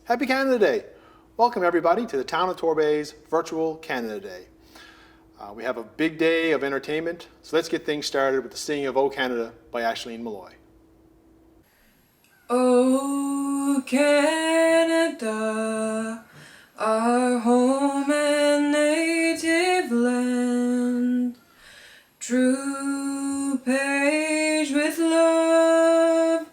Happy Canada Day! Welcome everybody to the town of Torbay's virtual Canada Day. We have a big day of entertainment, so let's get things started with the singing of O Canada by Ashleen Molloy. O Canada, our home and native land, true page with love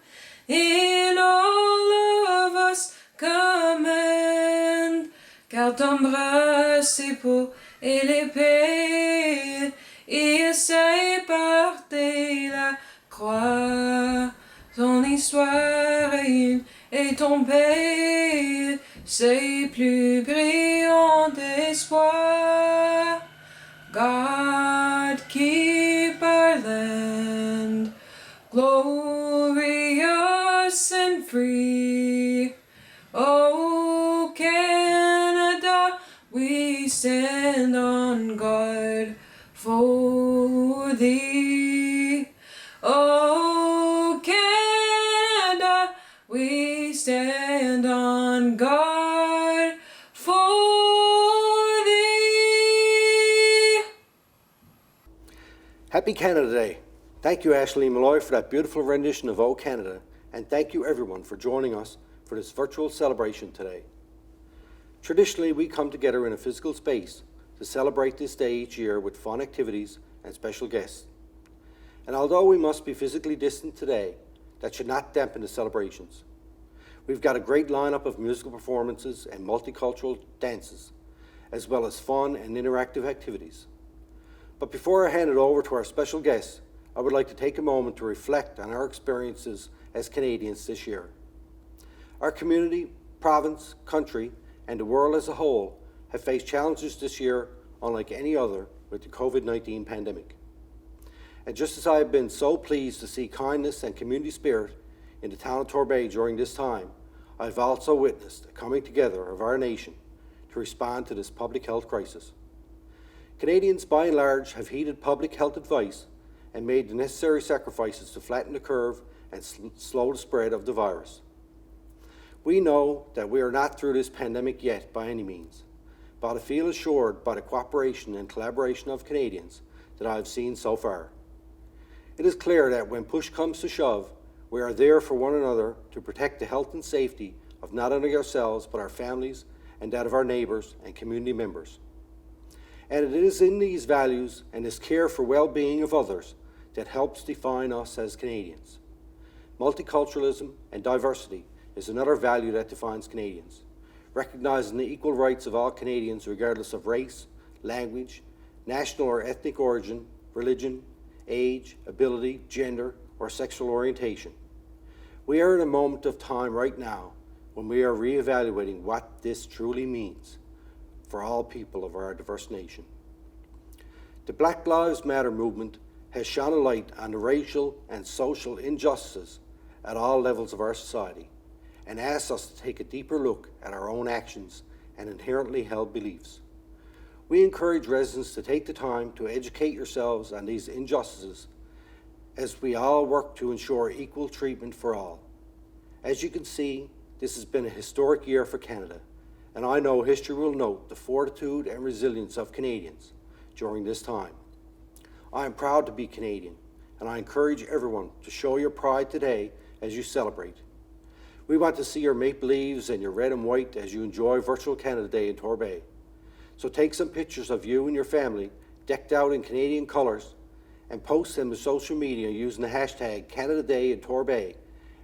in all of us command, car t'embrasse pour et l'épée, et essaye porter la croix. Ton histoire et ton pays, c'est plus brillant espoir. God keep our land glorious and free. Oh Canada, we stand on guard for thee. Oh Canada, we stand on guard for thee. Happy Canada Day. Thank you, Ashleen Molloy, for that beautiful rendition of O Canada, and thank you everyone for joining us for this virtual celebration today. Traditionally, we come together in a physical space to celebrate this day each year with fun activities and special guests. And although we must be physically distant today, that should not dampen the celebrations. We've got a great lineup of musical performances and multicultural dances, as well as fun and interactive activities. But before I hand it over to our special guests, I would like to take a moment to reflect on our experiences as Canadians this year. Our community, province, country, and the world as a whole have faced challenges this year unlike any other with the COVID-19 pandemic. And just as I have been so pleased to see kindness and community spirit in the town of Torbay during this time, I've also witnessed a coming together of our nation to respond to this public health crisis. Canadians, by and large, have heeded public health advice and made the necessary sacrifices to flatten the curve and slow the spread of the virus. We know that we are not through this pandemic yet by any means, but I feel assured by the cooperation and collaboration of Canadians that I have seen so far. It is clear that when push comes to shove, we are there for one another to protect the health and safety of not only ourselves, but our families and that of our neighbours and community members. And it is in these values and this care for well-being of others that helps define us as Canadians. Multiculturalism and diversity is another value that defines Canadians, recognizing the equal rights of all Canadians regardless of race, language, national or ethnic origin, religion, age, ability, gender, or sexual orientation. We are in a moment of time right now when we are reevaluating what this truly means for all people of our diverse nation. The Black Lives Matter movement has shone a light on the racial and social injustices at all levels of our society and asks us to take a deeper look at our own actions and inherently held beliefs. We encourage residents to take the time to educate yourselves on these injustices as we all work to ensure equal treatment for all. As you can see, this has been a historic year for Canada, and I know history will note the fortitude and resilience of Canadians during this time. I am proud to be Canadian, and I encourage everyone to show your pride today as you celebrate. We want to see your maple leaves and your red and white as you enjoy Virtual Canada Day in Torbay. So take some pictures of you and your family decked out in Canadian colours and post them to social media using the hashtag Canada Day in Torbay,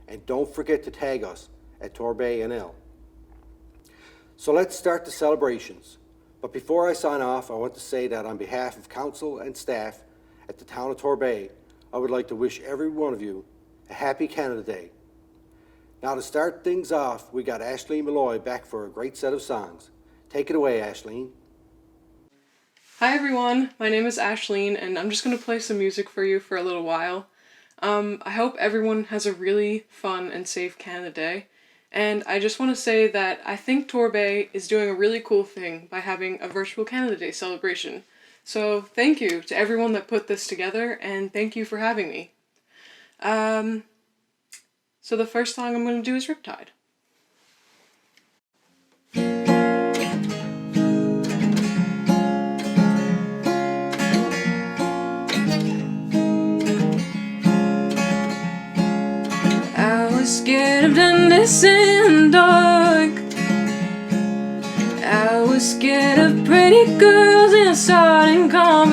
and don't forget to tag us at TorbayNL. So let's start the celebrations. But before I sign off, I want to say that on behalf of council and staff at the town of Torbay, I would like to wish every one of you a happy Canada Day. Now to start things off, we got Ashleen Molloy back for a great set of songs. Take it away, Ashleen. Hi everyone, my name is Ashleen and I'm just going to play some music for you for a little while. I hope everyone has a really fun and safe Canada Day. And I just want to say that I think Torbay is doing a really cool thing by having a virtual Canada Day celebration. So thank you to everyone that put this together, and thank you for having me. So the first song I'm going to do is Riptide.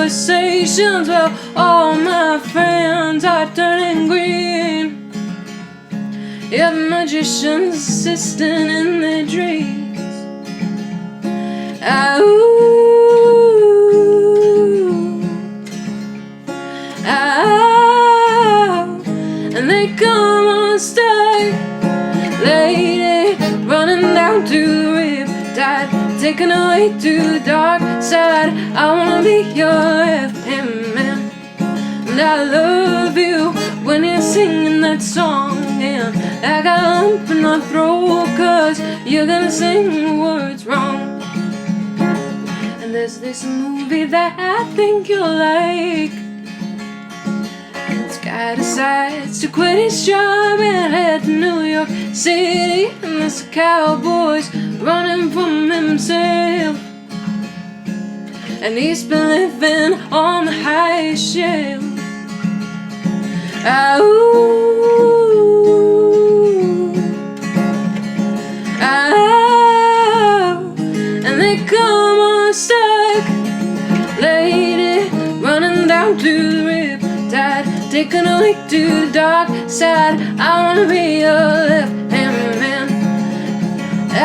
conversations. Well, all my friends are turning green. Yeah, magicians assisting in their dreams. And they come on stage, lady, running down to the riptide, taken away to the dark side. I wanna be your left-hand man, and I love you when you're singing that song. And I got a lump in my throat, 'cause you're gonna sing the words wrong. And there's this movie that I think you'll like. This guy decides to quit his job and head to New York City, and this cowboy's running from himself, and he's been living on the highest shelf. And they come unstuck, lady, running down to the riptide, taken away to the dark side. I wanna be your left-hand man.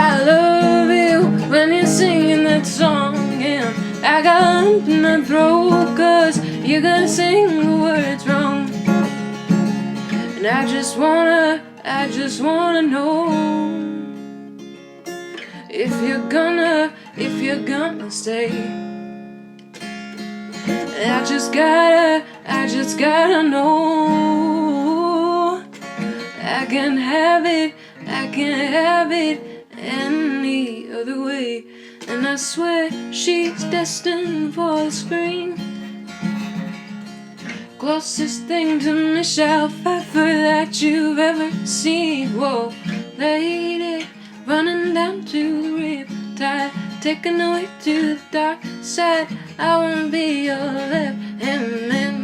I love you when you're singing that song, and I got a lump in my throat, 'cause you're gonna sing the words wrong. And I just wanna know if you're gonna stay. I just gotta know. I can't have it any other way. And I swear she's destined for the screen. Closest thing to Michelle Pfeiffer that you've ever seen. Whoa, lady, running down to the riptide, taken away to the dark side. I wanna be your left-hand man.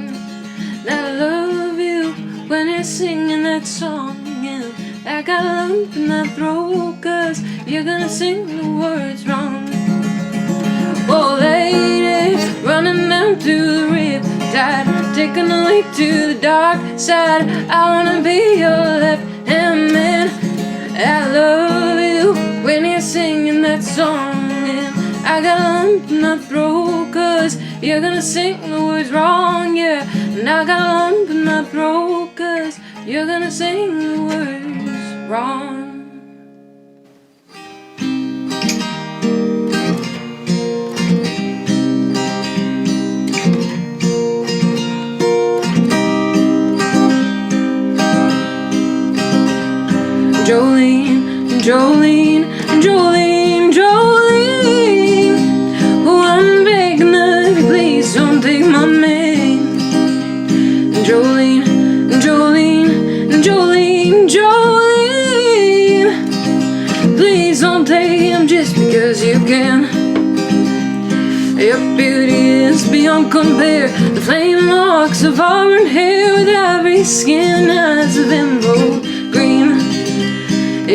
I love you when you're singing that song, and I got a lump in my throat, 'cause you're gonna sing the words wrong. Oh, lady, running down to the riptide, taken away to the dark side. I wanna be your left-hand man. I love you when you're singing that song, and I got a lump in my throat, 'cause you're gonna sing the words wrong, yeah. And I got a lump in my throat, 'cause you're gonna sing the words wrong. Jolene, Jolene, Jolene, Jolene. Oh, I'm begging of you, please don't take my man. Jolene, Jolene, Jolene, Jolene. Please don't take him just because you can. Your beauty is beyond compare, the flame locks of auburn hair with every skin eyes of emerald green.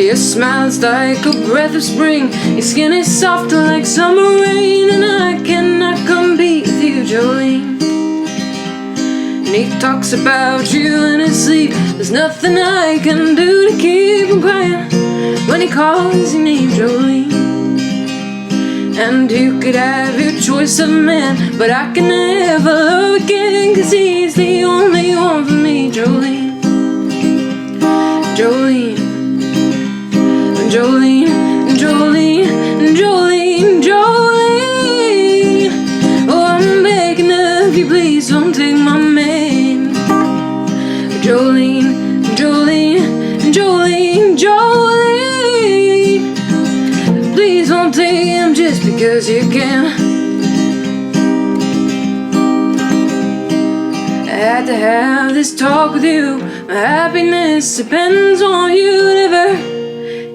Your smile's like a breath of spring, your skin is softer like summer rain, and I cannot compete with you, Jolene. And he talks about you in his sleep, there's nothing I can do to keep him quiet when he calls your name, Jolene. And you could have your choice of man, but I can never love again, 'cause he's the only one for me, Jolene. Jolene, Jolene, Jolene, Jolene, Jolene. Oh, I'm begging of you, please don't take my man. Jolene, Jolene, Jolene, Jolene. Please don't take him just because you can. I had to have this talk with you. My happiness depends on you, never.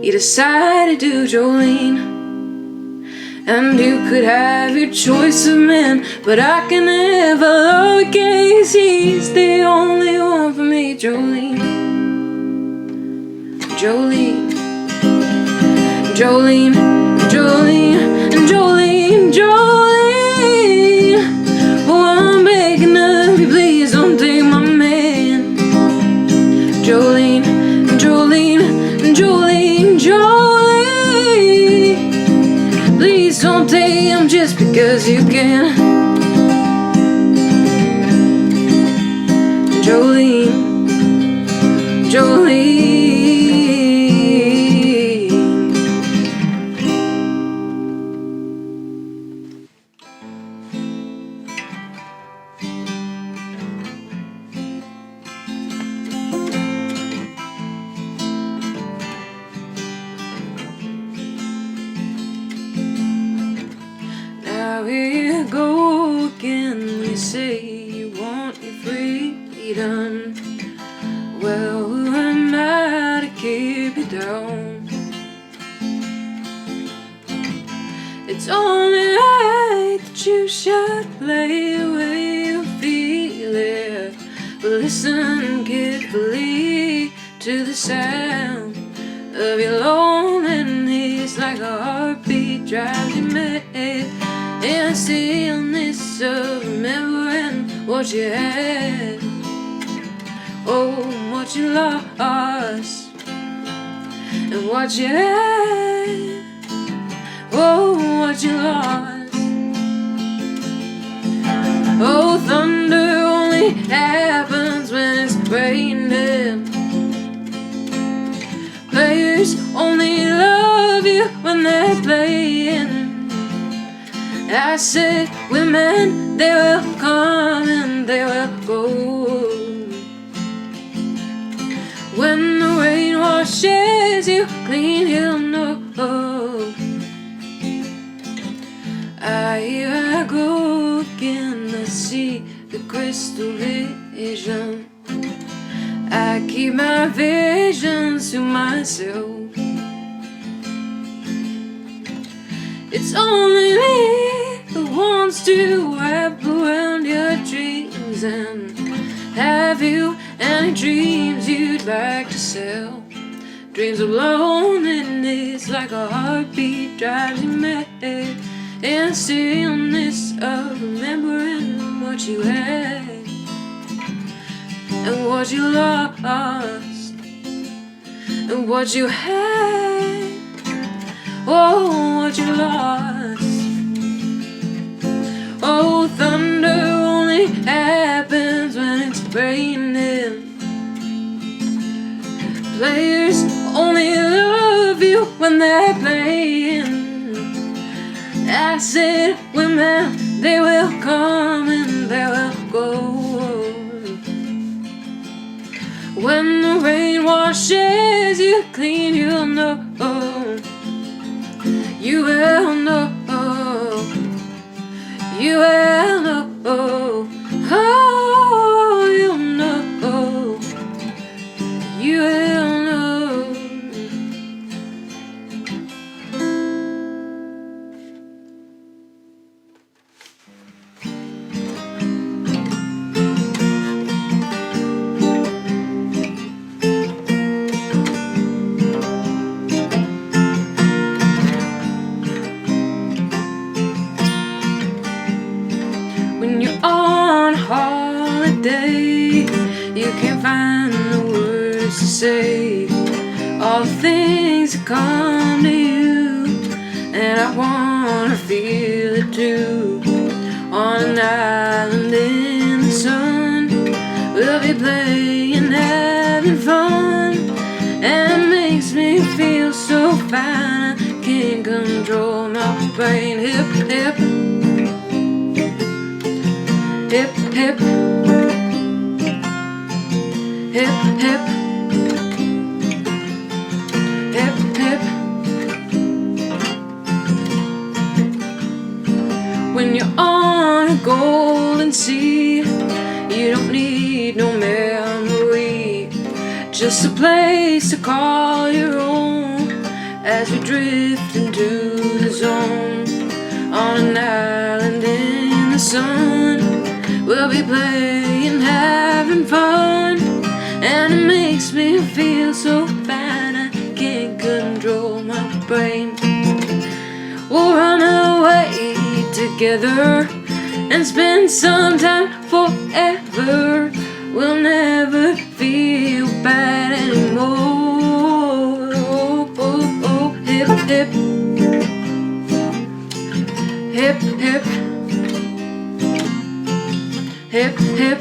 You decided to, Jolene. And you could have your choice of men, but I can never love again, 'cause he's the only one for me, Jolene. Jolene, Jolene, Jolene, Jolene, Jolene. Oh, I'm Jolene, Jolene. Now here you go again, you say you want your freedom. Well, who am I to keep you down? It's only right that you should play the way you feel it. But listen carefully to the sound of your loneliness, like a heartbeat drives you mad. And stillness of remembering what you had, oh, what you lost, and what you had, oh, what you lost. Oh, thunder only happens when it's raining. Players only love you when they're playing. I said, women, they will come and they will go. When the rain washes you clean, you'll know. Here I go again, I see the crystal vision. I keep my visions to myself. It's only me who wants to wrap around your dreams. And have you any dreams you'd like to sell? Dreams of loneliness, like a heartbeat drives you mad. And stillness of remembering what you had and what you lost and what you had, oh, what you lost. Oh, thunder only happens when it's raining. Players only love you when they're playing. I said, women, they will come and they will go. When the rain washes you clean, you'll know. You will know. You will know. Oh, you'll know. You will know. When you're on holiday, you can't find the words to say all the things that come to you, and I wanna feel it too. On an island in the sun, we'll be playing, having fun, and it makes me feel so fine. I can't control my brain. Hip, hip, hip, hip, hip, hip, hip, hip. When you're on a golden sea, you don't need no memory, just a place to call your own as we drift into the zone. On an island in the sun, we'll be playing, having fun, and it makes me feel so fine. I can't control my brain. We'll run away together and spend some time forever. We'll never feel bad anymore. Oh, oh, oh, hip, hip, hip, hip, hip, hip,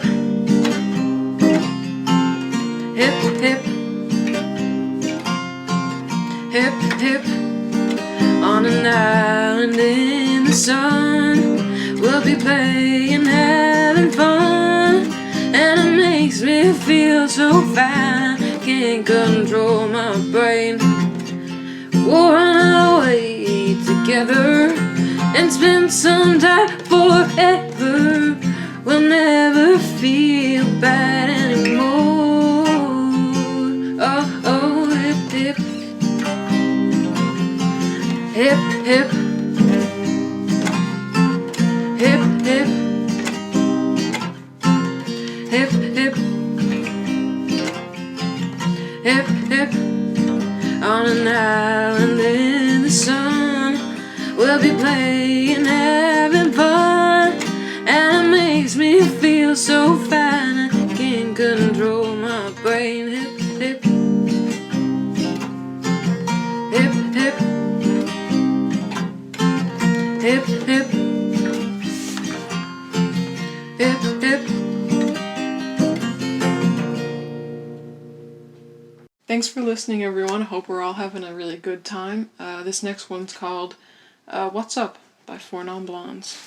hip, hip, hip, hip. On an island in the sun, we'll be playing, having fun, and it makes me feel so fine. Can't control my brain. We'll run away together and spend some time forever. We'll never feel bad anymore. Oh, oh, hip, hip, hip, hip, hip, hip, hip, hip, hip, hip. On an island in the sun, we'll be playing, having fun, and it makes me feel so fine. I can't control my brain. Hip, hip, hip, hip, hip, hip, hip, hip. Thanks for listening, everyone. I hope we're all having a really good time. This next one's called What's Up by 4 Non-Blondes.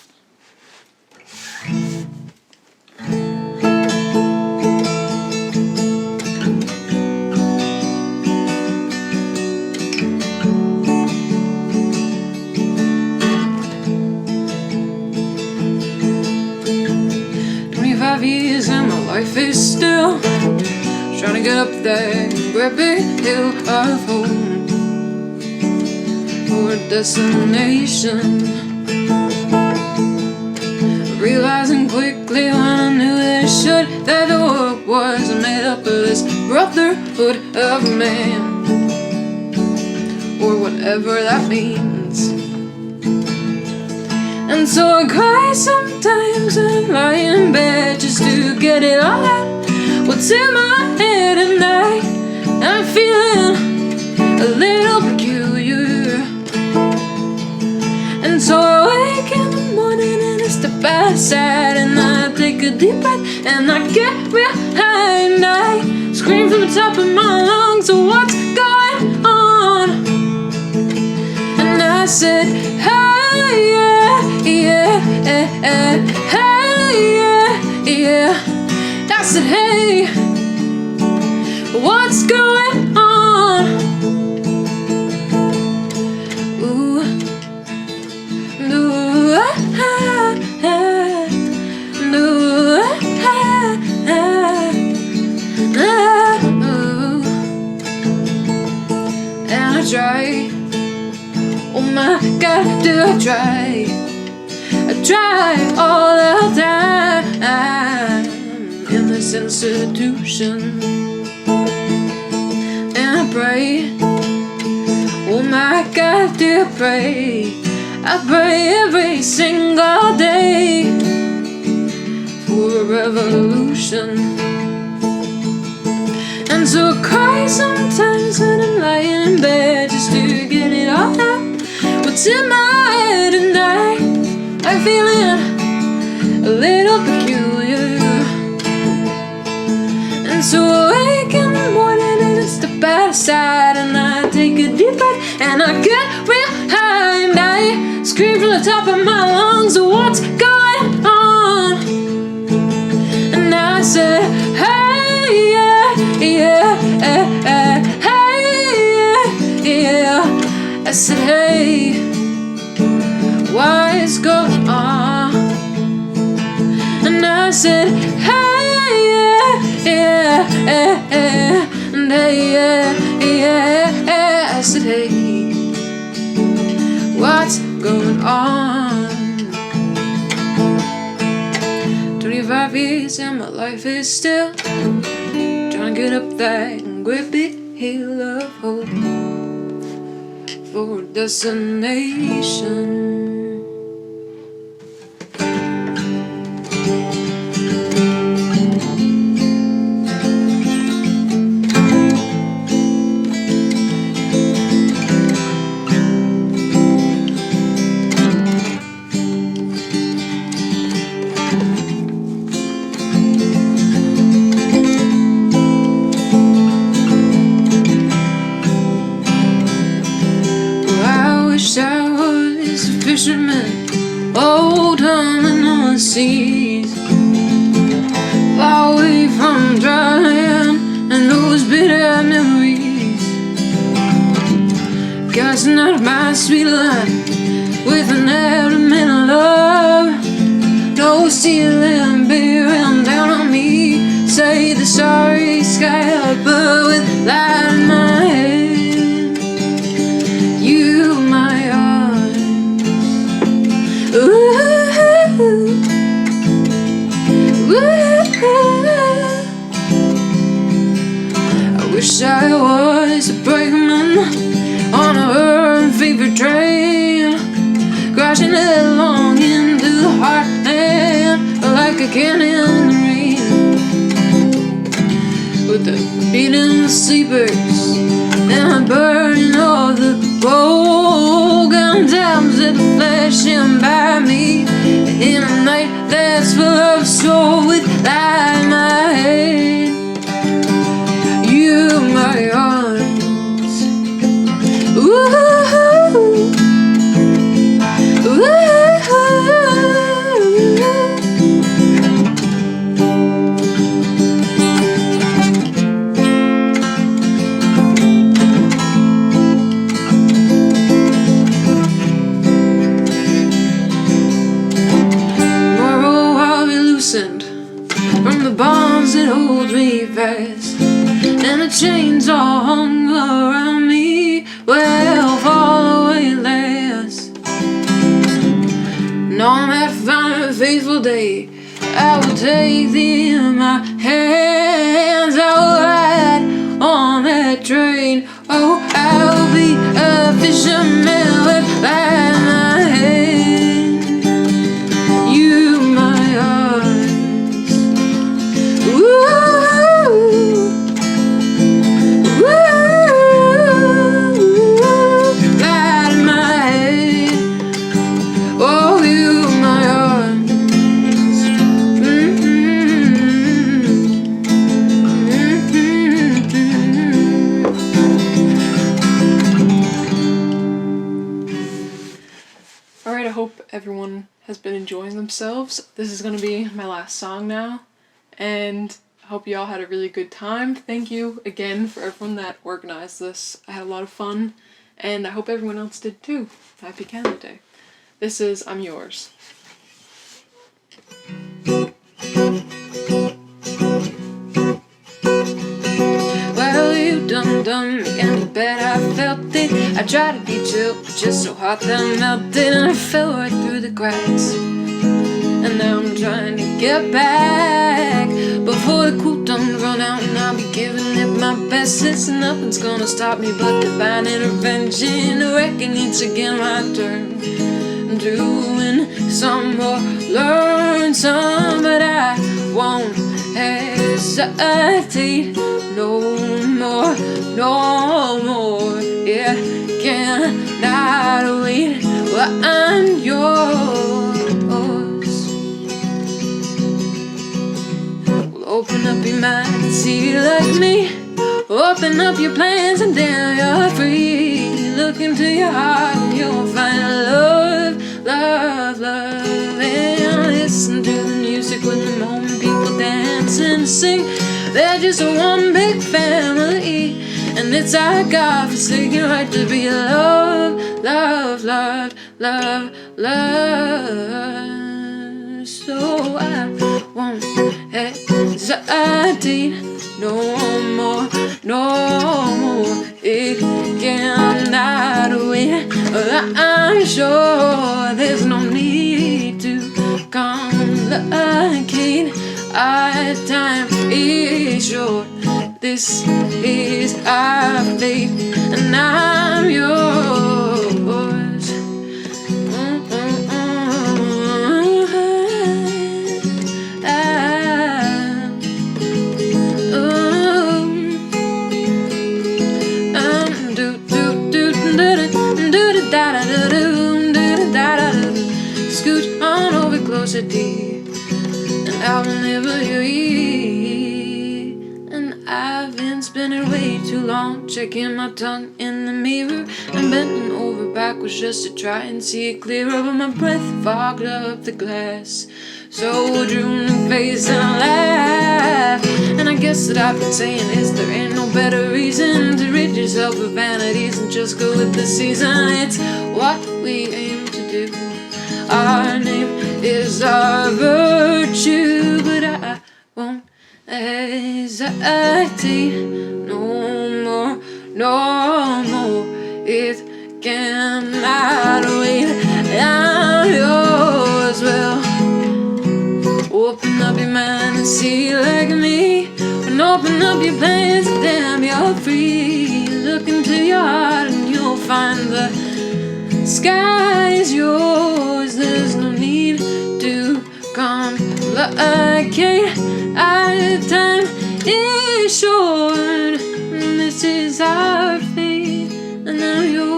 Years and my life is still trying to get up that great big hill of home for a destination. Realizing quickly when I knew that I should, that the world was made up of this brotherhood of man, or whatever that means. And so I cry sometimes and I'm lying in bed just to get it all out, what's in my head at night. I'm feeling a little peculiar, and so I wake in the morning and I step outside and I take a deep breath and I get real high and I scream from the top of my lungs, so what's going on? And I said, hey, yeah, yeah, hey, yeah, yeah. I said, hey, what's going on? Ooh, ooh, ah, ah, ooh, ah, ah, ooh. And I try, oh my God, do I try? I try all the time in this institution, and I pray, oh my God, do I pray? I pray every single day for a revolution. And so I cry sometimes when I'm lying in bed just to get it all out, what's in my head at night. I'm feeling a little peculiar, and so I wake in the morning and I step outside and I take a deep breath and I get real high and I scream from the top of my lungs, what's going on? And I said, hey, yeah, yeah, hey, yeah, yeah. I said, hey, what is going on? And I said, hey, yeah, yeah, and hey, yeah, yeah. I said, hey, what's going on? 25 years and my life is still trying to get up that great big hill of hope for a destination. seas, far away from dry land and those bitter memories. Casting out my sweet line with an element of love. No ceiling bearing down on me, say the starry sky, but with light in my hand. You, my arms. Ooh, ooh. I wish I was a brakeman on a fever train, crashing headlong into the heartland like a cannon in the rain. With the beating sleepers and the burning of the broken times that are flashing by me in a night that's full of soul with light in my head. You, my arms. Ooh. From the bonds that hold me fast, and the chains all hung around me, well, fall away at last. And on that final faithful day, I will take thee in my hands. I will ride on that train. Oh, I will be a fisherman with light in my hand. You, my arms. Ooh, light in my head. Oh, you, my arms. Alright, I hope everyone has been enjoying themselves. This is going to be my last song now, and I hope you all had a really good time. Thank you again for everyone that organized this. I had a lot of fun, and I hope everyone else did too. Happy Canada Day. This is I'm Yours. Well, you done me, and I bet I felt it. I tried to be chill, but just so hot that I melted, and I fell right through the cracks. And now I'm trying to get back before the cool done run out, and I'll be giving it my best. Since nothing's gonna stop me but divine intervention. I reckon it's again my turn, doing some more, learn some, but I won't hesitate no more, no more. Yeah, cannot wait. Well, I'm yours. Well, open up your mind and see like me. Open up your plans and then you're free. Look into your heart and you'll find love, love, love. And listen to the music when the moment people dance and sing. They're just one big family, and it's our God-forsaken right to be loved, loved, loved, loved, loved. So I won't hesitate no more, no more. It cannot wait. I'm sure there's no need to complicate. Our time is short. This is our fate, and I'm yours. Scooch on over closer, dear, and I will never leave. And I've been spending way too long checking my tongue in the mirror and bending over backwards just to try and see it clearer, but my breath fogged up the glass. So drew a face and laugh. And I guess that I've been saying is there ain't no better reason to rid yourself of vanities and just go with the season. It's what we aim to do. Our name is our virtue, but I won't hesitate no more, no more. It cannot wait. I'm yours. Well, open up your mind and see like me. And open up your plans, damn, you're free. Look into your heart and you'll find the sky is yours. There's no need to complicate. Our time is short. This is our fate, and I'm yours.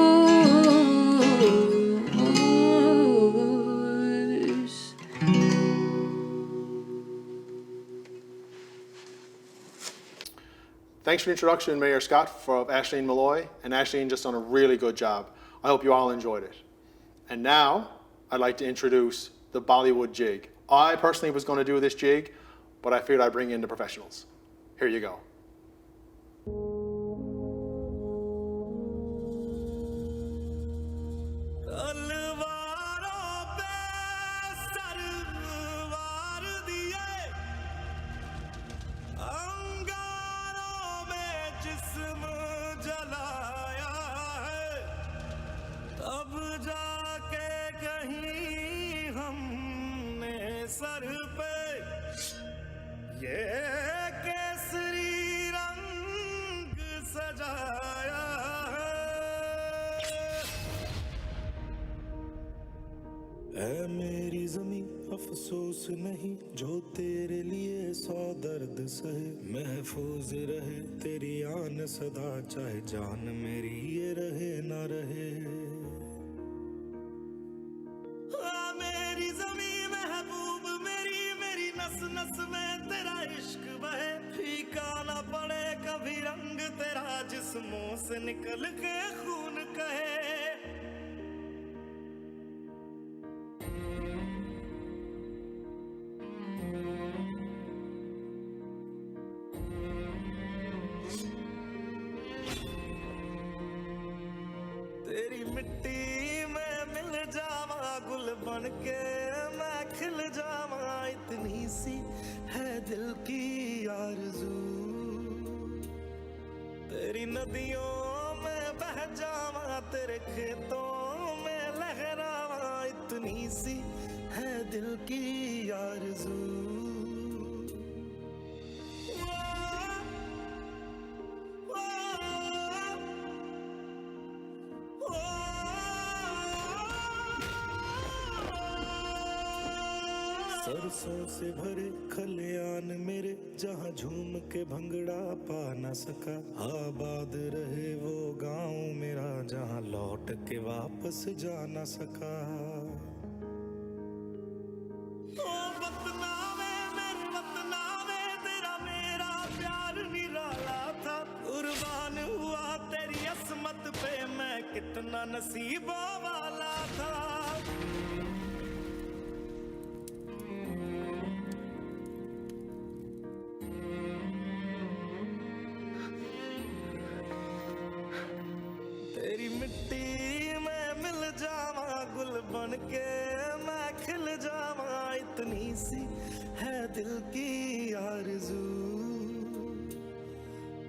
Thanks for the introduction, Mayor Scott, for Ashleen Molloy, and Ashleen just done a really good job. I hope you all enjoyed it. And now, I'd like to introduce the Bollywood Jig. I personally was going to do this jig, but I figured I'd bring in the professionals. Here you go. Sir पे ये केसरी रंग सजाया है मेरी ज़मीं अफसोस नहीं जो तेरे लिए 100 दर्द सहे महफूज रहे तेरी आन सदा चाहे जान मेरी ये रहे ना रहे नस में तेरा इश्क बहे फीका ना पड़े कभी रंग तेरा जिस्मों से निकल के खून कहे तेरी मिट्टी में मिल जावा गुल बन के मैं खिल जावा इतनी सी है दिल की आरज़ू तेरी नदियों में बह जावा तेरे खेतों में लहरावा इतनी सी है दिल की आरज़ू सरसों से भरे खलियान मेरे जहाँ झूम के भंगड़ा पा न सका आबाद रहे वो गांव मेरा जहाँ लौट के वापस जा न सका ओ वतनावे मेरे वतनावे तेरा मेरा प्यार निराला था कुर्बान हुआ तेरी असमत पे मैं कितना नसीबों वाला था तेरी मिट्टी में मिल जावा गुल बन के मैं खिल जावा इतनी सी है दिल की आरज़ू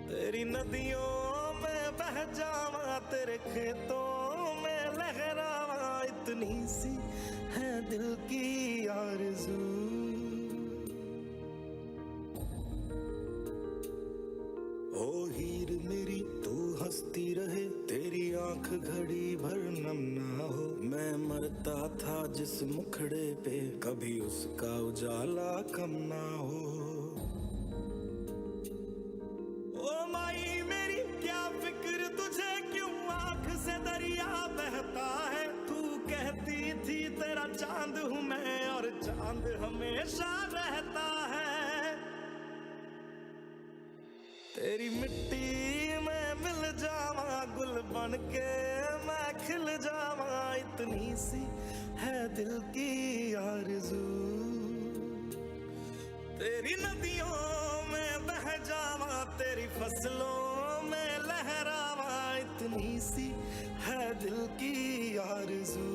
तेरी नदियों में बह जावा तेरे खेतों में लहरावा इतनी सी है दिल की आरज़ू ओ हीर मेरी तू हंसती रहे तेरी आंख घड़ी भर नम ना हो मैं मरता था जिस मुखड़े पे कभी उसका उजाला कम ना हो ओ माई मेरी क्या फिक्र तुझे क्यों आंख से दरिया बहता है तू कहती थी तेरा चांद हूँ मैं और चांद हमेशा रहता है तेरी मिट्टी में मिल जावा गुल बन के मैं खिल जावा इतनी सी है दिल की आरज़ू तेरी नदियों में बह जावा तेरी फसलों में लहरावा इतनी सी है दिल की आरज़ू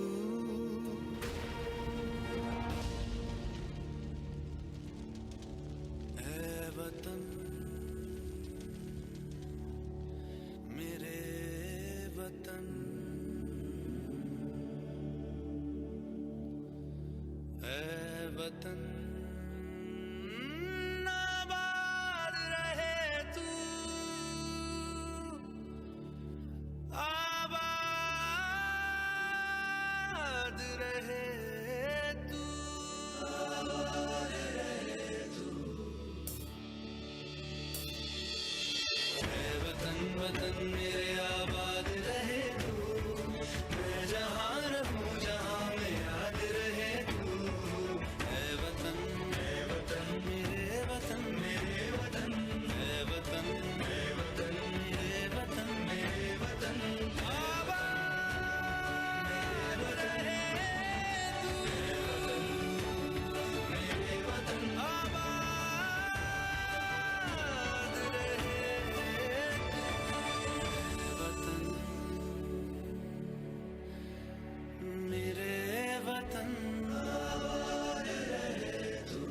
ऐ वतन मेरे वतन ऐ वतन आबाद रहे तू आबाद रहे तू आबाद रहे तू ऐ वतन वतन मेरे आबाद रहे तू मैं जहाँ रहूँ जहाँ में याद रहे तू ऐ वतन मेरे वतन मेरे वतन ऐ वतन मेरे वतन मेरे वतन आबाद रहे तू मेरे वतन आबाद रहे वतन मेरे वतन आबाद रहे तू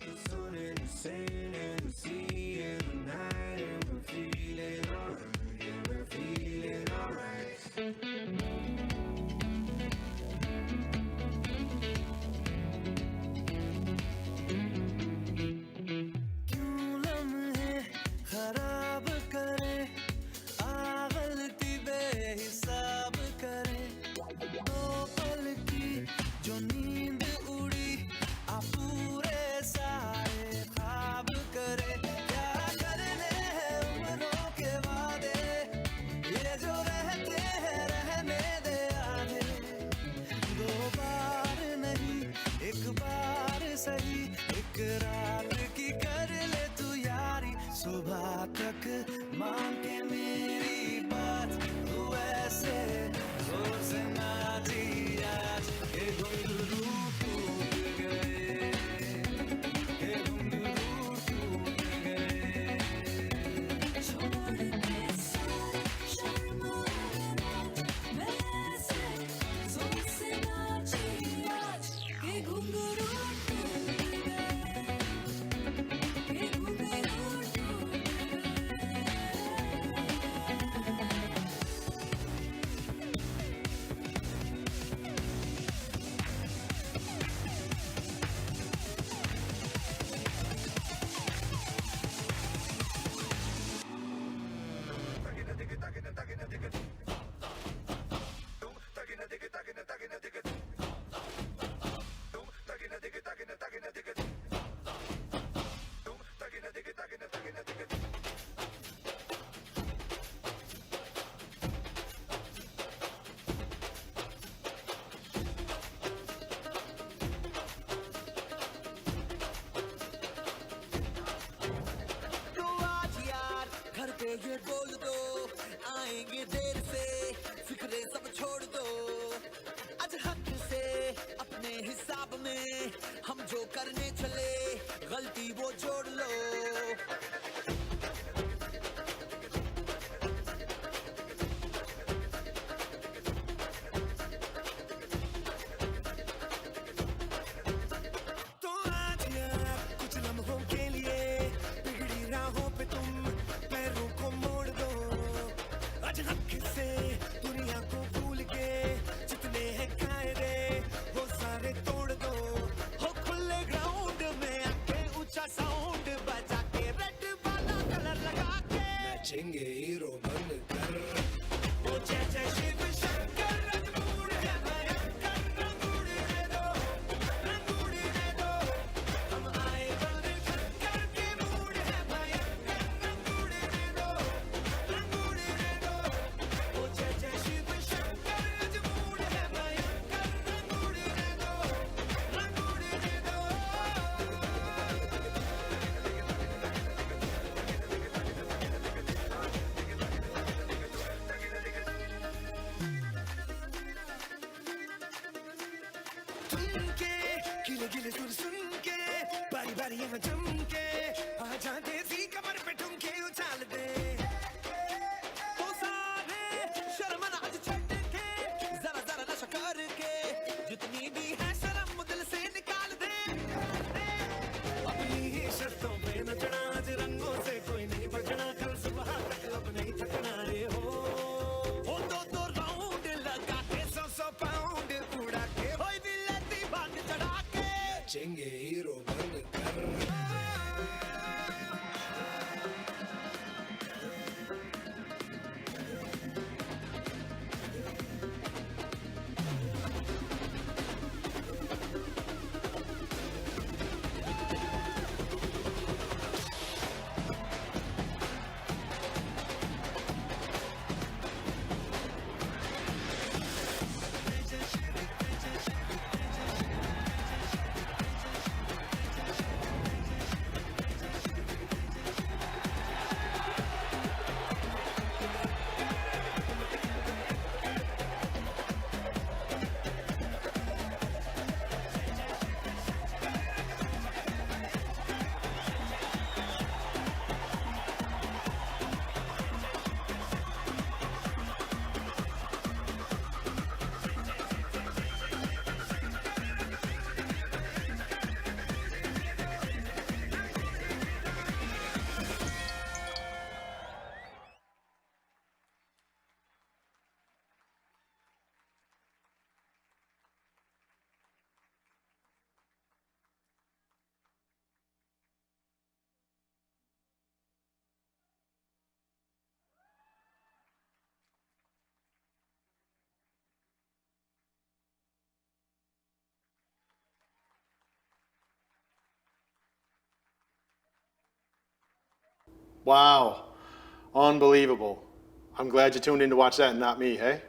The sun and the sand and the sea and the night and we're feeling alright, yeah, we're feeling alright. क्यों लम्हे खराब करे आ गलती बेहिसाब करे दो पल की जो नींद उड़ी आ पूरे सारे ख्वाब करे क्या करने हैं उम्रों के वादे ये जो रहते हैं रहने दे आधे दो बार नहीं एक बार सही एक रात की कर ले तू यारी सुबह तक मांग के मेरी बात तू ऐसे जोर से ना जी आज ये घुंघरू टूट गए ये घुंघरू टूट गए छोड़ के सारे शर्म वैसे जोर से नाची आज के घुंघरू टूट गए के घुंघरू टूट तो आज यार घर पे ये बोल दो आएंगे देर से फिक्रे सब छोड़ दो आज हक से अपने हिसाब में हम जो करने चले गलती वो जोड़ लो तो आज यार कुछ लम्हों के लिए बिगड़ी राहों पे तुम पैरों को मोड़ दो आज हक से दुनिया को भूल के जितने हैं कायदे वो सारे तोड़ दो हो खुले ग्राउंड में आके ऊंचा साउंड बजा के रेड वाला कलर लगा के नाचेंगे हीरो बनकर वो जय जय शिव शंकर रंगूड़ है भयंकर रंगूड़ दे दो हम आए बंद शंकर के मूड है भयंकर रंगूड़ दे दो वो जय जय शिव शंकर रंगूड़ है भयंकर रंगूड़ दे दो के गिले गिले सुर सुन के बारी बारी यहाँ जम के आजा देसी कमर पे ठुमके उछाल दे तो सारे शर्म ना आज छट के जरा जरा नशा करके जितनी भी है शर्म दिल से निकाल दे अपनी ही शर्तों पे नचना आज रंगों से कोई नहीं बचना कल सुबह तक अब नहीं थकना रे हो दो राउंड लगा के 100 पाउंड उड़ा के होई बिल्लती बांध चढ़ा के चेंगे हीरो बन कर Wow, unbelievable. I'm glad you tuned in to watch that and not me, hey?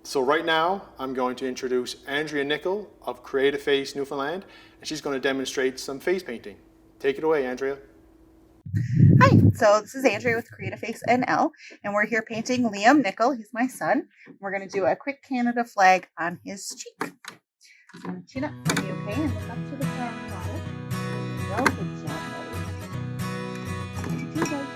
So right now, I'm going to introduce Andrea Nickel of Creative Face Newfoundland, and she's going to demonstrate some face painting. Take it away, Andrea. Hi, so this is Andrea with Creative Face NL, and we're here painting Liam Nickel. He's my son. We're going to do a quick Canada flag on his cheek. So chin up for me, okay? And look up to the front bottom. Well, good job, buddy. Two goes.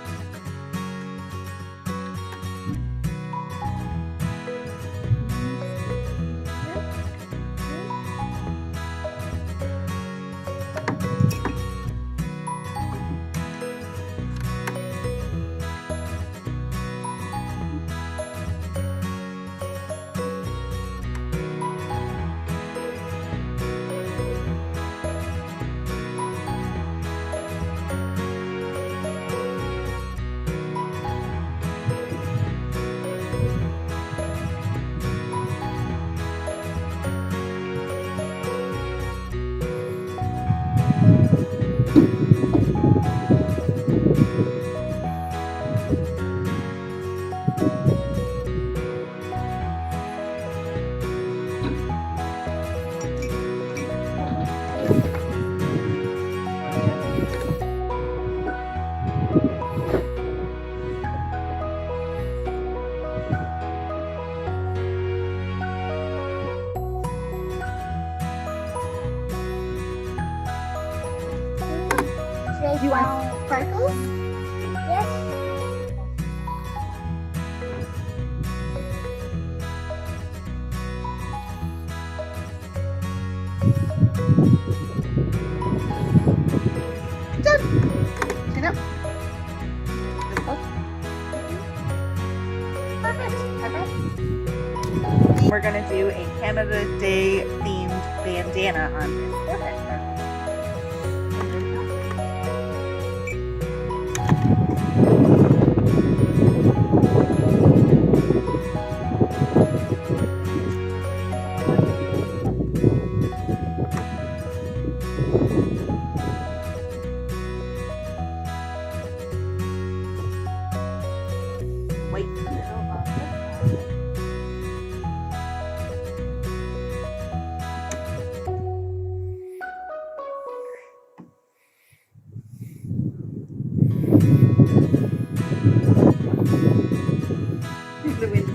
Do you want sparkles? Yes. Done. Chin up. This close. Perfect. Perfect. We're gonna do a Canada Day themed bandana on his forehead. Wait, middle of the side. The wind is a little.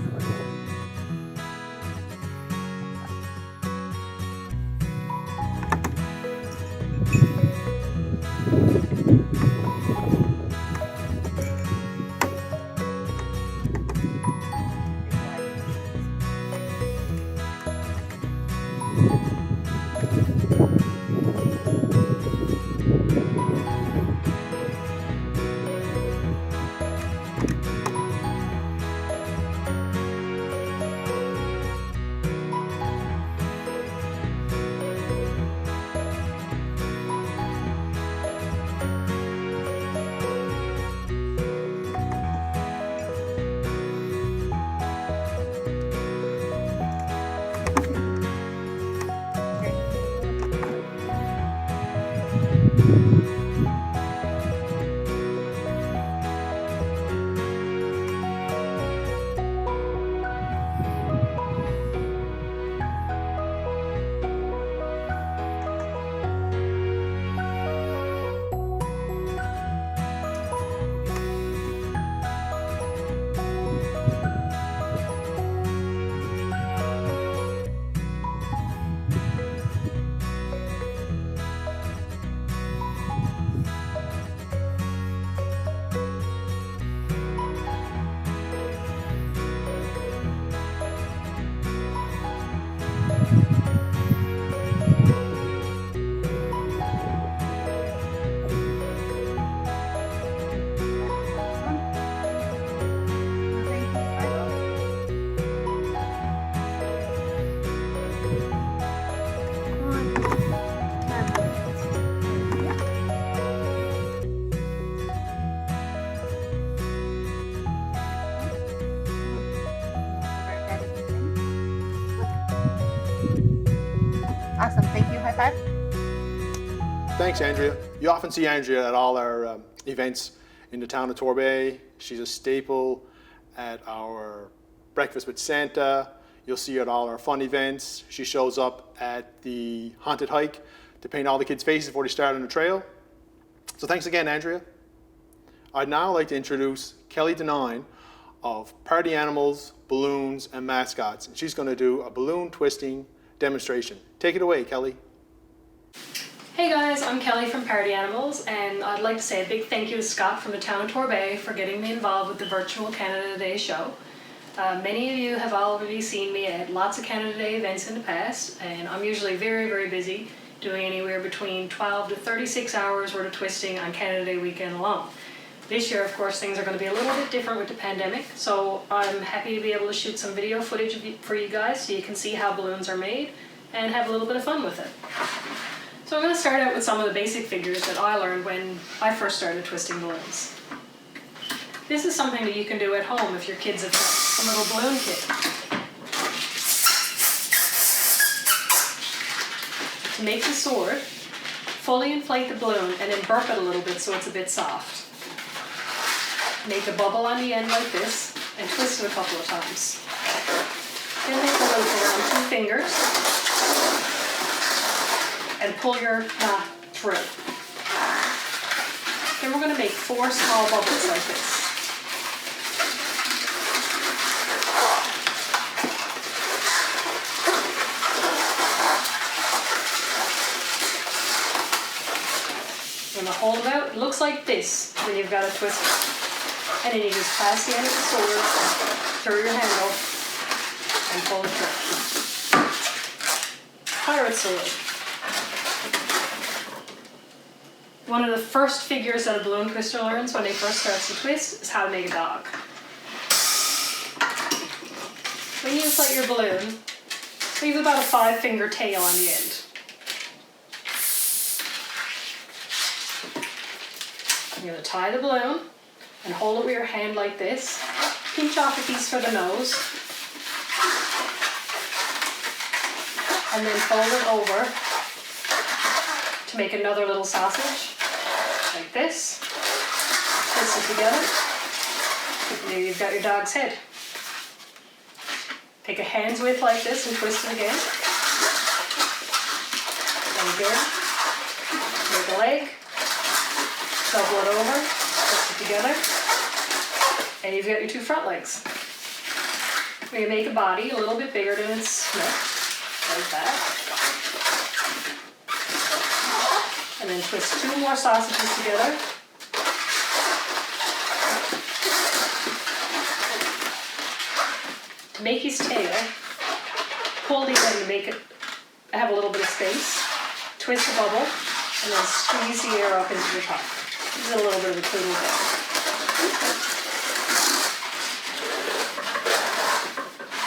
Awesome. Thank you. High five. Thanks, Andrea. You often see Andrea at all our events in the town of Torbay. She's a staple at our Breakfast with Santa. You'll see her at all our fun events. She shows up at the haunted hike to paint all the kids' faces before they start on the trail. So thanks again, Andrea. I'd now like to introduce Kelly Denine of Party Animals, Balloons, and Mascots. She's going to do a balloon twisting demonstration. Take it away, Kelly. Hey guys, I'm Kelly from Party Animals, and I'd like to say a big thank you to Scott from the town of Torbay for getting me involved with the virtual Canada Day show. Many of you have already seen me at lots of Canada Day events in the past, and I'm usually very, very busy, doing anywhere between 12 to 36 hours worth of twisting on Canada Day weekend alone. This year, of course, things are going to be a little bit different with the pandemic, so I'm happy to be able to shoot some video footage for you guys so you can see how balloons are made and have a little bit of fun with it. So I'm going to start out with some of the basic figures that I learned when I first started twisting balloons. This is something that you can do at home if your kids have got a little balloon kit. To make the sword, fully inflate the balloon and then burp it a little bit so it's a bit soft. Make a bubble on the end like this and twist it a couple of times. Then make a loop around 2 fingers and pull your knot through. Then we're going to make 4 small bubbles like this. You're going to hold them out. It looks like this when you've got a twister. And then you just pass the end of the sword through your handle and pull it through. Pirate sword. One of the first figures that a balloon twister learns when they first starts to twist is how to make a dog. When you inflate your balloon, leave about a 5-finger tail on the end. You're going to tie the balloon and hold it with your hand like this. Pinch off a piece for the nose. And then fold it over to make another little sausage. Like this. Twist it together. And there you've got your dog's head. Take a hand's width like this and twist it again. And again. Make a leg. Double it over. Twist it together. And you've got your 2 front legs. We're going to make a body a little bit bigger than its neck. Like that. And then twist 2 more sausages together. To make his tail, pull these in to make it have a little bit of space. Twist the bubble, and then squeeze the air up into the top. This is a little bit of a twiddle thing.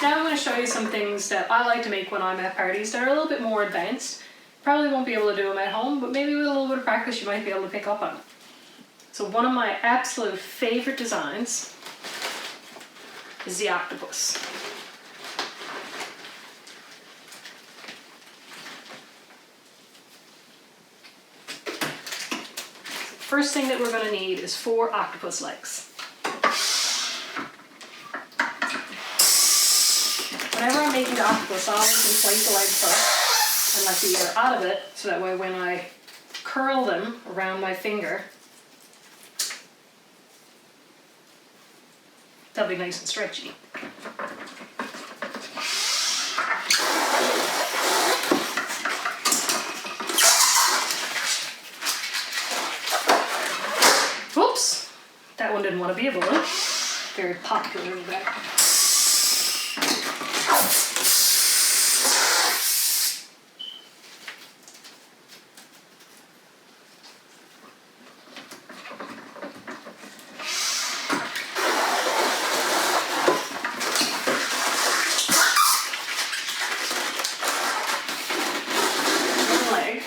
Now I'm going to show you some things that I like to make when I'm at parties that are a little bit more advanced. Probably won't be able to do them at home, but maybe with a little bit of practice you might be able to pick up on it. So one of my absolute favorite designs is the octopus. first thing that we're going to need is 4 octopus legs. Whenever I'm making the octopus, I always inflate the leg first and let the air out of it, so that way when I curl them around my finger, they'll be nice and stretchy. Whoops! That one didn't want to be a balloon. Very popular in that. Leg.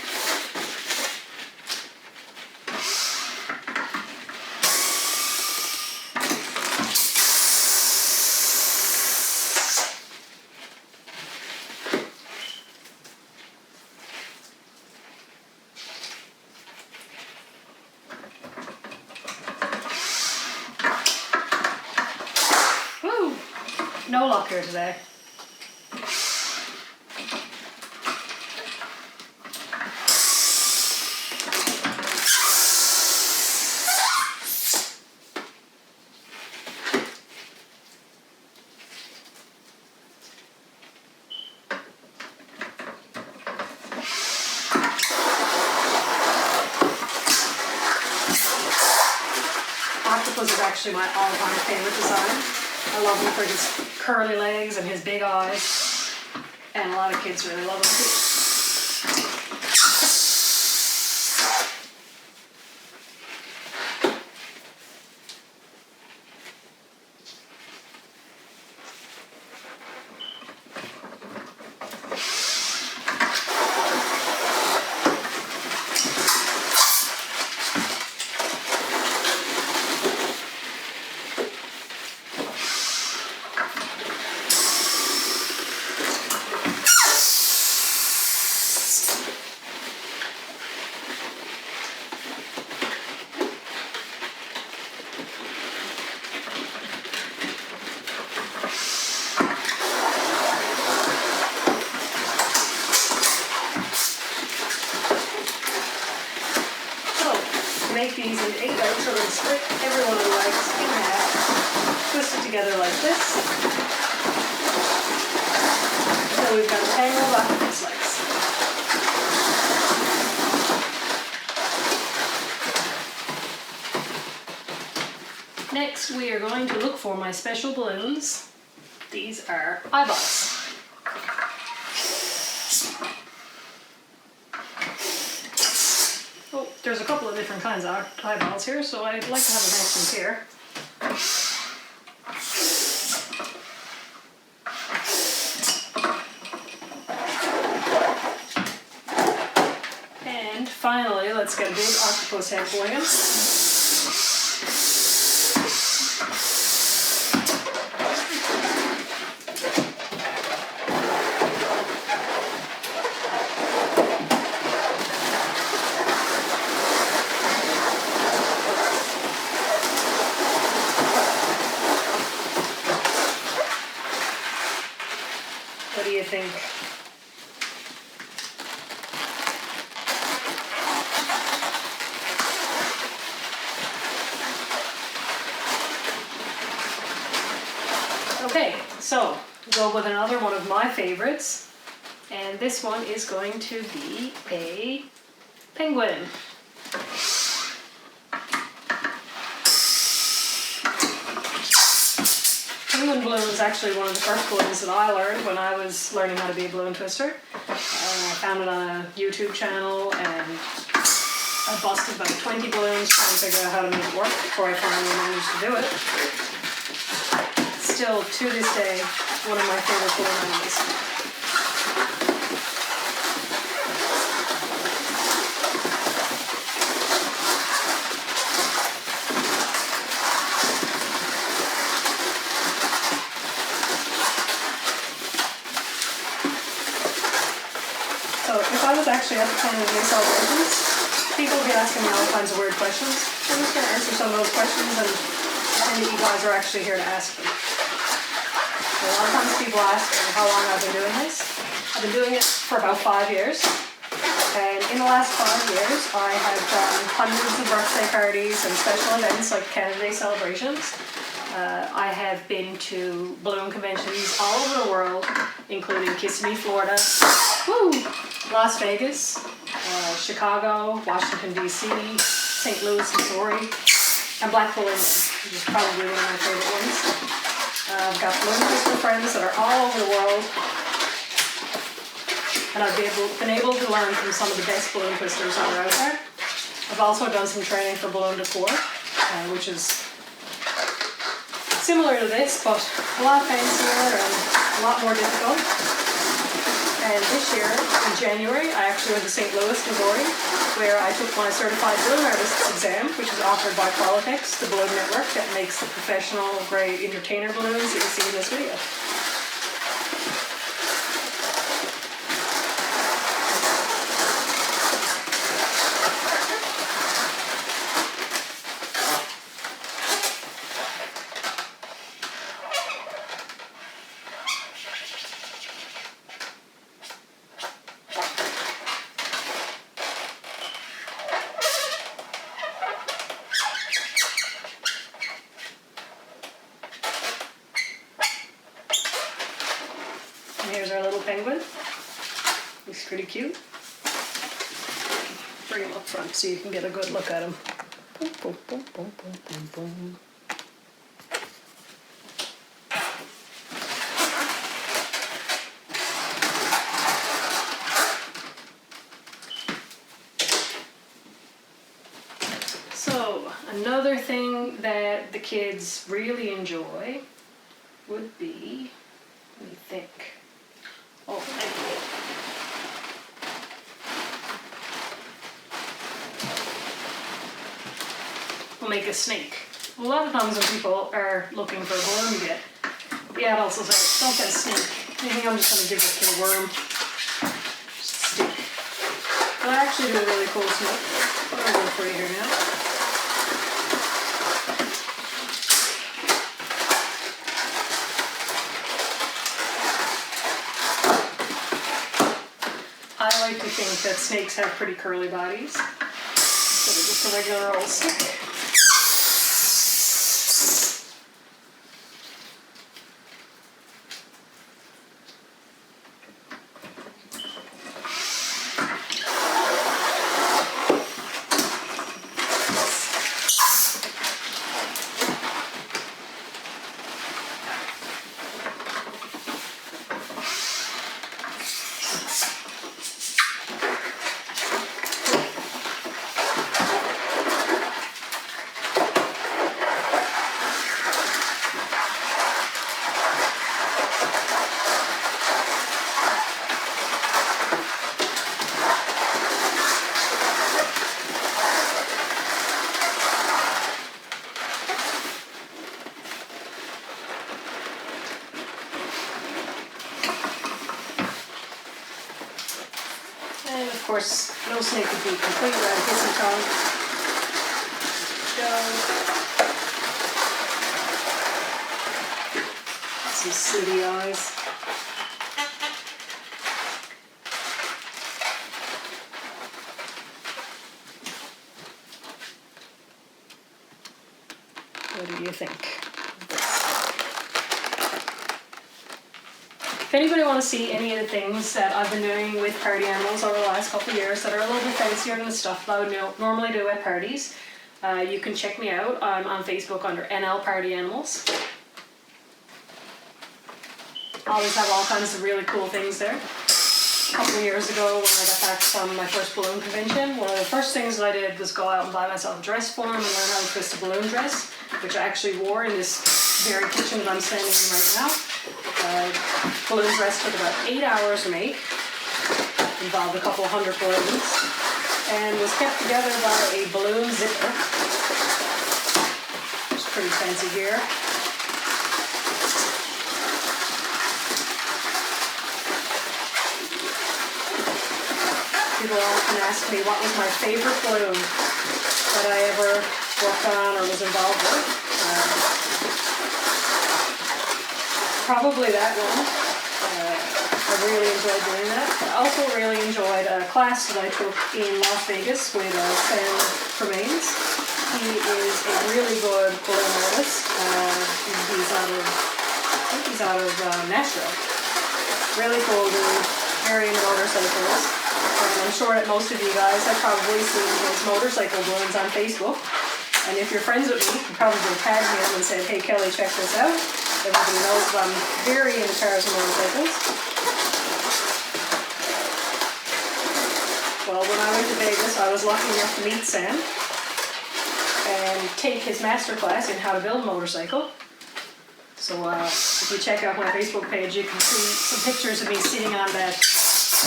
Woo! No luck here today. Octopus is actually my all-time favorite design. I love him for his curly legs and his big eyes, and a lot of kids really love him too. Make these into 8 legs, so we're going to split every one of the legs in half, twist it together like this. So we've got a tangle of octopus legs. Next, we are going to look for my special balloons. These are eyeballs. Oh, there's a couple of different kinds of eyeballs here, so I'd like to have a nice one here. And finally, let's get a big octopus head for you. What do you think? Okay, so go with another one of my favorites, and this one is going to be a penguin. Penguin balloon is actually one of the first balloons that I learned when I was learning how to be a balloon twister. I found it on a YouTube channel, and I busted about 20 balloons trying to figure out how to make it work before I finally managed to do it. Still, to this day, one of my favorite balloon animals. So if I was actually at the time of these celebrations, people would get asking me all kinds of weird questions. I'm just going to answer some of those questions and pretend that you guys are actually here to ask them. So a lot of times people ask me how long I've been doing this. I've been doing it for about 5 years. And in the last 5 years, I have done hundreds of birthday parties and special events like Canada Day celebrations. I have been to balloon conventions all over the world, including Kissimmee, Florida, Las Vegas, Chicago, Washington, D.C., St. Louis, Missouri, and Blackpool, England, which is probably one of my favorite ones. I've got balloon twister friends that are all over the world, and I've been able to learn from some of the best balloon twisters that are out there. I've also done some training for balloon decor, which is similar to this, but a lot fancier and a lot more difficult. And this year, in January, I actually went to St. Louis, Missouri, where I took my Certified Balloon Artist's exam, which is offered by Politics, the balloon network that makes the professional grade entertainer balloons that you see in this video. And here's our little penguin. He's pretty cute. Bring him up front so you can get a good look at him. Boom, boom, boom, boom, boom, boom, boom. So, another thing that the kids really enjoy would be, let me think. Oh, anyway. We'll make a snake. A lot of times when people are looking for a balloon to get, the adults will say, don't get a snake. I think I'm just going to give this kid a worm. Just a stick. But I actually do a really cool snake. I'll go for you here now. I like to think that snakes have pretty curly bodies, instead of just a regular old stick. And of course, no snake would be complete without a kissing tongue. Some slitty eyes. What do you think? If anybody want to see any of the things that I've been doing with party animals over the last couple of years that are a little bit fancier than the stuff that I would normally do at parties, you can check me out. I'm on Facebook under NL Party Animals. I always have all kinds of really cool things there. A couple of years ago when I got back from my first balloon convention, one of the first things that I did was go out and buy myself a dress form and learn how to twist a balloon dress, which I actually wore in this very kitchen that I'm standing in right now. Balloon dress took about 8 hours to make, involved a couple hundred balloons, and was kept together by a balloon zipper, which is pretty fancy gear. people often ask me what was my favorite balloon that I ever worked on or was involved with. Probably that one. I really enjoyed doing that. I also really enjoyed a class that I took in Las Vegas with Sam Tremaines. He is a really good balloon artist. He's out of Nashville. Really cool dude, very into motorcycles. And I'm sure that most of you guys have probably seen his motorcycle balloons on Facebook. And if you're friends with me, you probably tagged him and said, hey Kelly, check this out. Everybody knows that I'm very into cars and motorcycles. Well, when I went to Vegas, I was lucky enough to meet Sam and take his masterclass in how to build a motorcycle. So if you check out my Facebook page, you can see some pictures of me sitting on that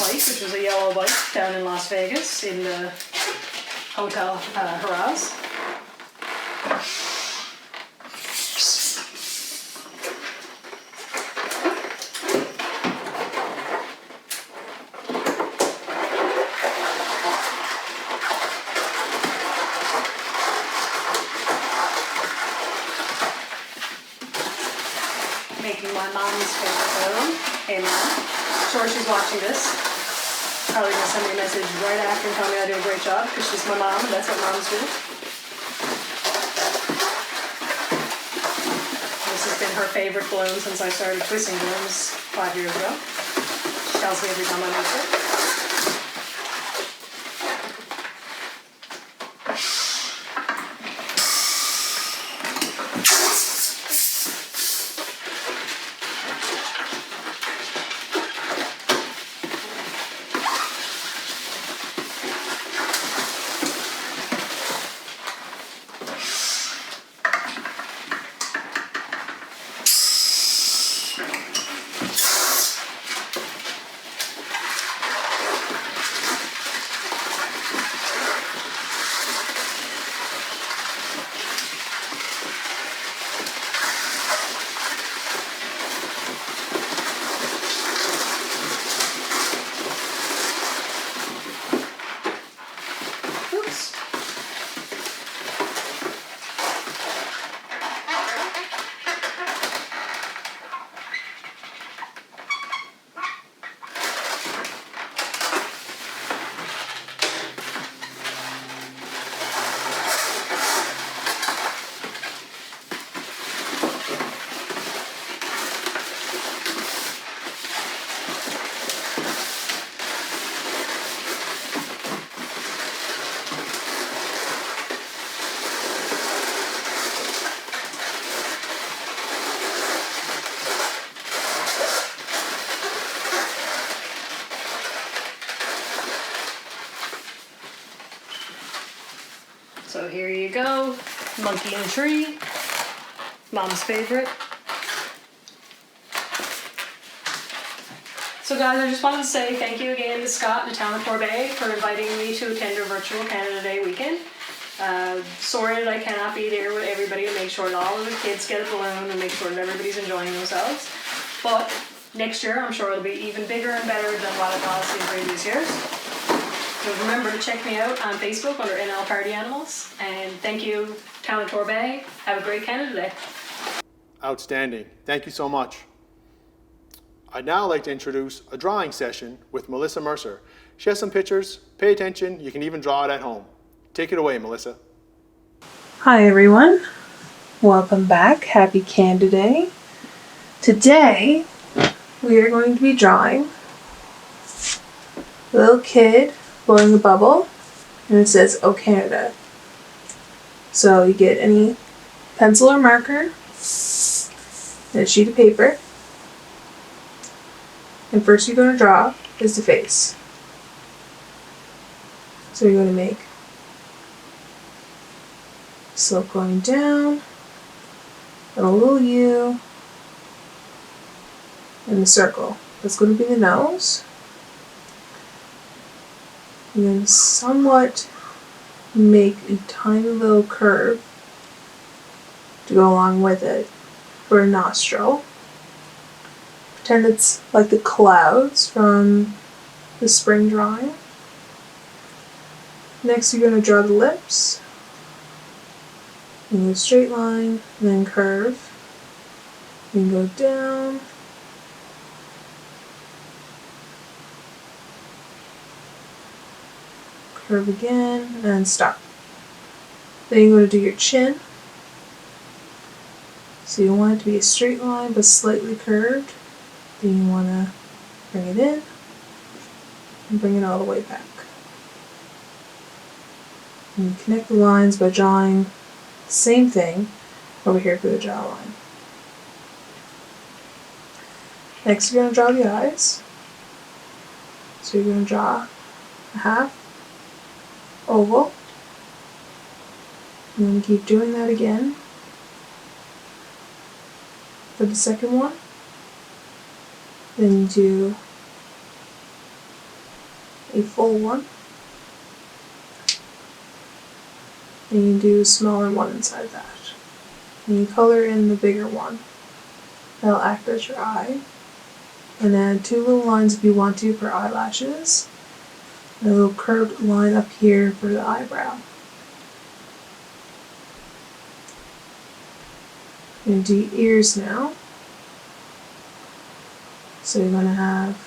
bike, which was a yellow bike down in Las Vegas in the Hotel Haraz. Making my mom's favorite balloon. Hey mom, sure she's watching this. Probably gonna send me a message right after and tell me I do a great job because she's my mom and that's what moms do. This has been her favorite balloon since I started twisting balloons 5 years ago. She tells me every time I make it. Oops. So here you go, monkey in a tree, mom's favorite. So guys, I just wanted to say thank you again to Scott and the town of Torbay for inviting me to attend a virtual Canada Day weekend. Sorry that I cannot be there with everybody to make sure that all of the kids get a balloon and make sure that everybody's enjoying themselves. But next year, I'm sure it'll be even bigger and better than what it was in previous years. So remember to check me out on Facebook under NL Party Animals. And thank you, Town of Torbay. Have a great Canada Day. Outstanding. Thank you so much. I'd now like to introduce a drawing session with Melissa Mercer. She has some pictures. Pay attention. You can even draw it at home. Take it away, Melissa. Hi everyone, welcome back. Happy Canada Day. Today we are going to be drawing a little kid blowing a bubble and it says "Oh Canada." So you get any pencil or marker and a sheet of paper, and first you're going to draw is the face. So you're going to make slope going down, and a little U, and the circle. That's going to be the nose. And then somewhat make a tiny little curve to go along with it for a nostril. Pretend it's like the clouds from the spring drawing. Next you're going to draw the lips. You go straight line, then curve. You go down. Curve again, and stop. Then you're going to do your chin. So you want it to be a straight line but slightly curved. Then you want to bring it in and bring it all the way back. And you connect the lines by drawing the same thing over here for the jawline. Next you're going to draw the eyes. So you're going to draw a half oval. And then keep doing that again for the second one. Then you do a full one. Then you do a smaller one inside that. And you color in the bigger one. That'll act as your eye. And add 2 little lines if you want to for eyelashes. And a little curved line up here for the eyebrow. You're going to do your ears now. So you're going to have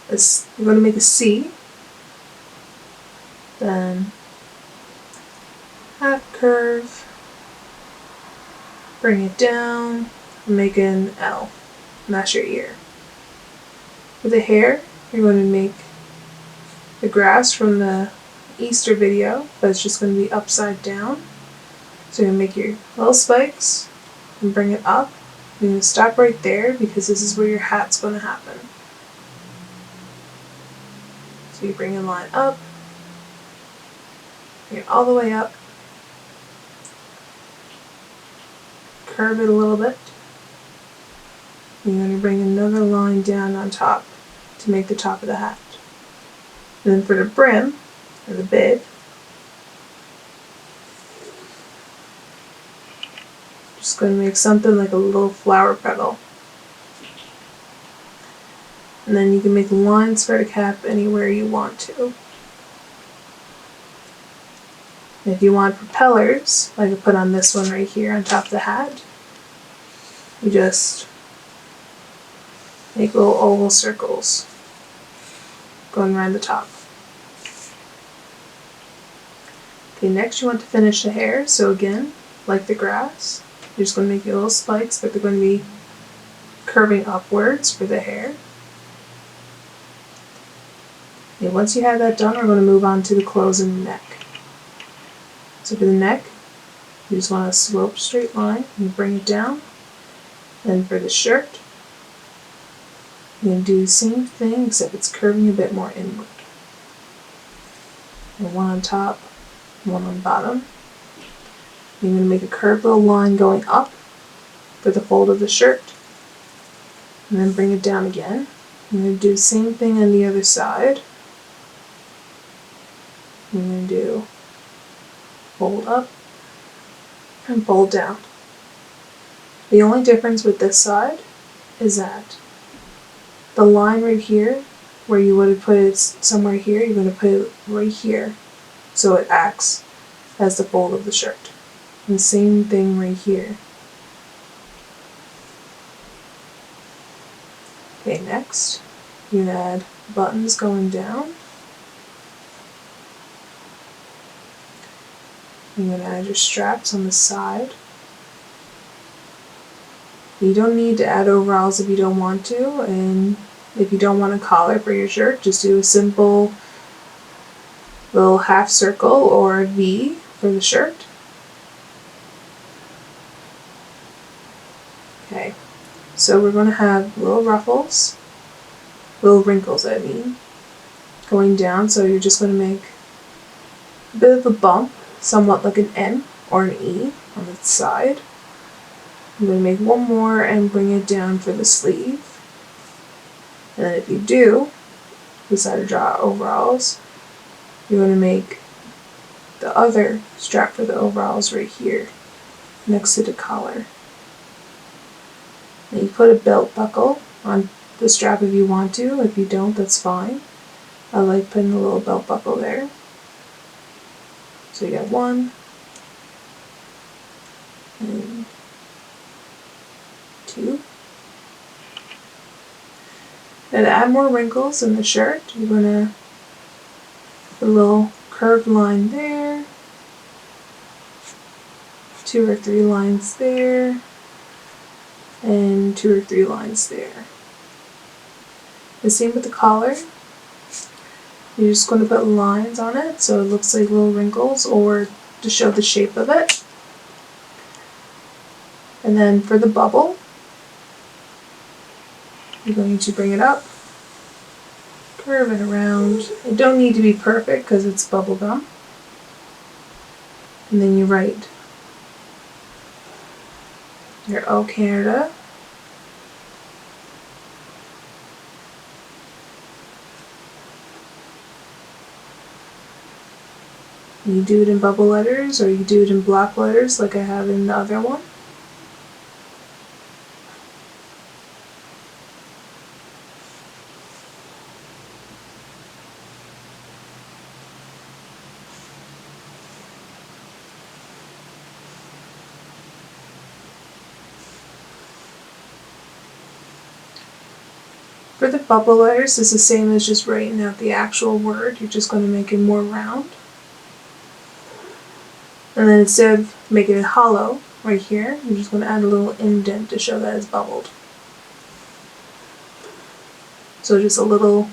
this, you're going to make a C, then half curve, bring it down, and make an L, and that's your ear. For the hair, you're going to make the grass from the Easter video, but it's just going to be upside down. So you're going to make your little spikes and bring it up. You're going to stop right there because this is where your hat's going to happen. So you bring your line up, bring it all the way up, curve it a little bit. You're going to bring another line down on top to make the top of the hat. And then for the brim, or the bib, just going to make something like a little flower petal. And then you can make lines for the cap anywhere you want to. And if you want propellers, like I put on this one right here on top of the hat, you just make little oval circles going around the top. Okay, next you want to finish the hair. So again, like the grass, you're just going to make your little spikes, but they're going to be curving upwards for the hair. Okay, once you have that done, we're going to move on to the clothes and the neck. So for the neck, you just want a slope straight line and bring it down. Then for the shirt, you're going to do the same thing except it's curving a bit more inward. And one on top, one on bottom. You're going to make a curved little line going up for the fold of the shirt. And then bring it down again. You're going to do the same thing on the other side. You're going to do fold up and fold down. The only difference with this side is that the line right here, where you would have put it somewhere here, you're going to put it right here so it acts as the fold of the shirt. And the same thing right here. Okay, next you add buttons going down. You're going to add your straps on the side. You don't need to add overalls if you don't want to, and if you don't want a collar for your shirt, just do a simple little half circle or V for the shirt. Okay, so we're going to have little ruffles, little wrinkles I mean, going down, so you're just going to make a bit of a bump, somewhat like an N or an E on the side. I'm going to make one more and bring it down for the sleeve. And then if you do decide to draw overalls, you're going to make the other strap for the overalls right here next to the collar. And you put a belt buckle on the strap if you want to. If you don't, that's fine. I like putting a little belt buckle there. So you got 1 and 2. Now to add more wrinkles in the shirt, you're gonna put a little curved line there, 2 or 3 lines there, and 2 or 3 lines there. The same with the collar. You're just going to put lines on it so it looks like little wrinkles or to show the shape of it. And then for the bubble, you're going to bring it up, curve it around. It don't need to be perfect because it's bubble gum. And then you write your O Canada. You do it in bubble letters or you do it in block letters like I have in the other one. For the bubble letters, it's the same as just writing out the actual word. You're just going to make it more round. And then instead of making it hollow right here, you're just going to add a little indent to show that it's bubbled. So just a little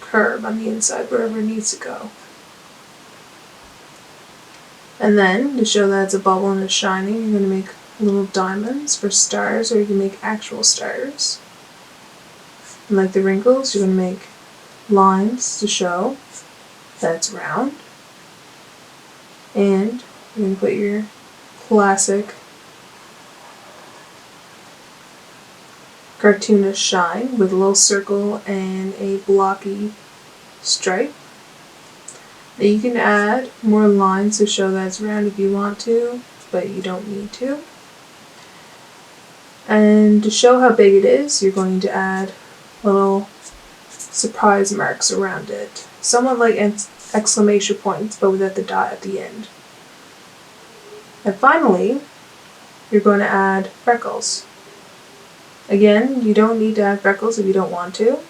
curve on the inside wherever it needs to go. And then to show that it's a bubble and it's shining, you're going to make little diamonds for stars, or you can make actual stars. And like the wrinkles, you're going to make lines to show that it's round. And you're going to put your classic cartoonish shine with a little circle and a blocky stripe. Now you can add more lines to show that it's round if you want to, but you don't need to. And to show how big it is, you're going to add little surprise marks around it. Somewhat like exclamation points, but without the dot at the end. And finally, you're going to add freckles. Again, you don't need to add freckles if you don't want to.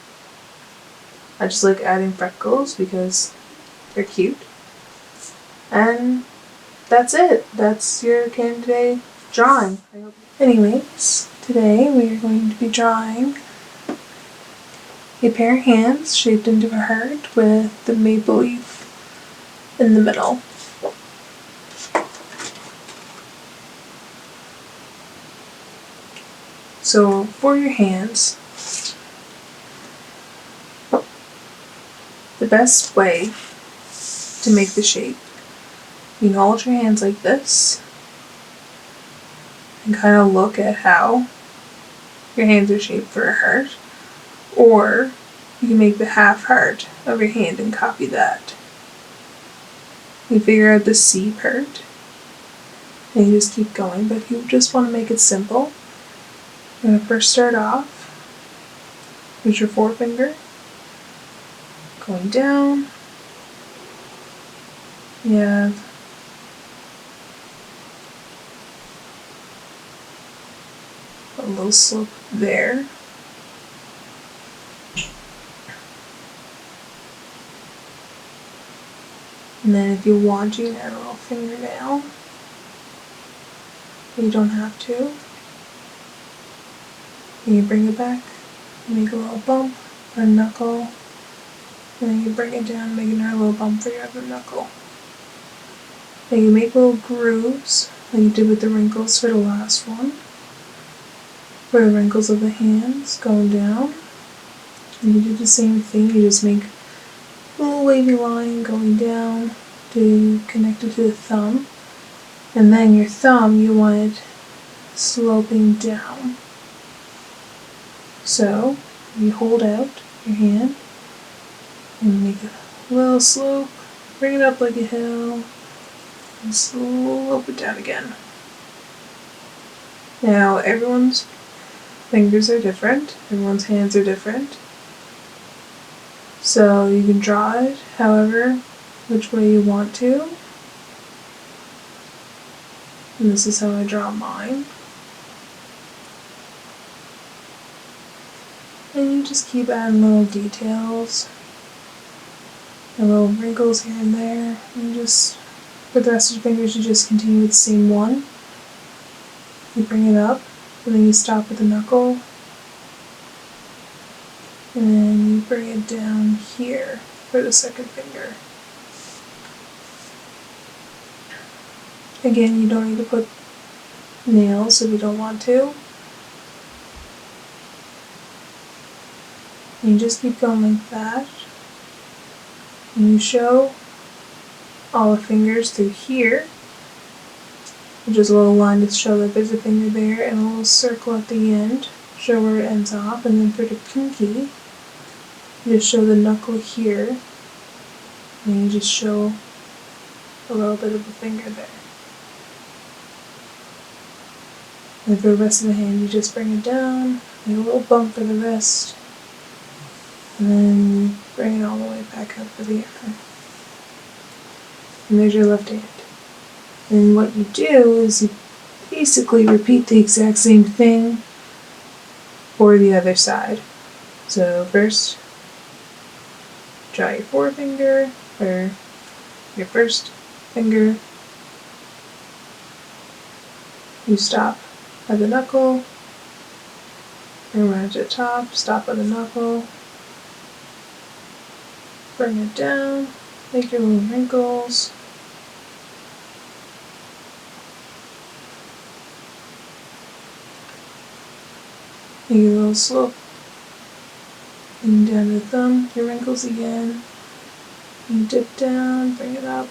I just like adding freckles because they're cute. And that's it. That's your Canada drawing. Anyways, today we are going to be drawing a pair of hands shaped into a heart with the maple leaf in the middle. So for your hands, the best way to make the shape, you can hold your hands like this and kind of look at how your hands are shaped for a heart, or you can make the half heart of your hand and copy that. You figure out the C part and you just keep going, but if you just want to make it simple, you're going to first start off with your forefinger going down. You have a little slope there. And then if you want, you can add a little fingernail. But you don't have to. And you bring it back, you make a little bump for a knuckle, and then you bring it down and make another little bump for your other knuckle. Then you make little grooves, like you did with the wrinkles for the last one, for the wrinkles of the hands going down. And you do the same thing, you just make a little wavy line going down to connect it to the thumb. And then your thumb, you want it sloping down. So you hold out your hand and make a little slope, bring it up like a hill, and slope it down again. Now everyone's fingers are different, everyone's hands are different. So you can draw it however, which way you want to. And this is how I draw mine. And you just keep adding little details and little wrinkles here and there. And just, for the rest of your fingers, you just continue with the same one. You bring it up, and then you stop with the knuckle. And then you bring it down here for the second finger. Again, you don't need to put nails if you don't want to. And you just keep going like that. And you show all the fingers through here, which is a little line to show that there's a finger there, and a little circle at the end, show where it ends off. And then for the pinky, you just show the knuckle here, and you just show a little bit of the finger there. And for the rest of the hand, you just bring it down, make a little bump for the wrist, and then bring it all the way back up for the arm. And there's your left hand. And what you do is you basically repeat the exact same thing for the other side. So first, draw your forefinger, or your first finger. You stop at the knuckle, bring around to the top, stop at the knuckle, bring it down, make your little wrinkles. Make your little slope. And down to the thumb, your wrinkles again. You dip down, bring it up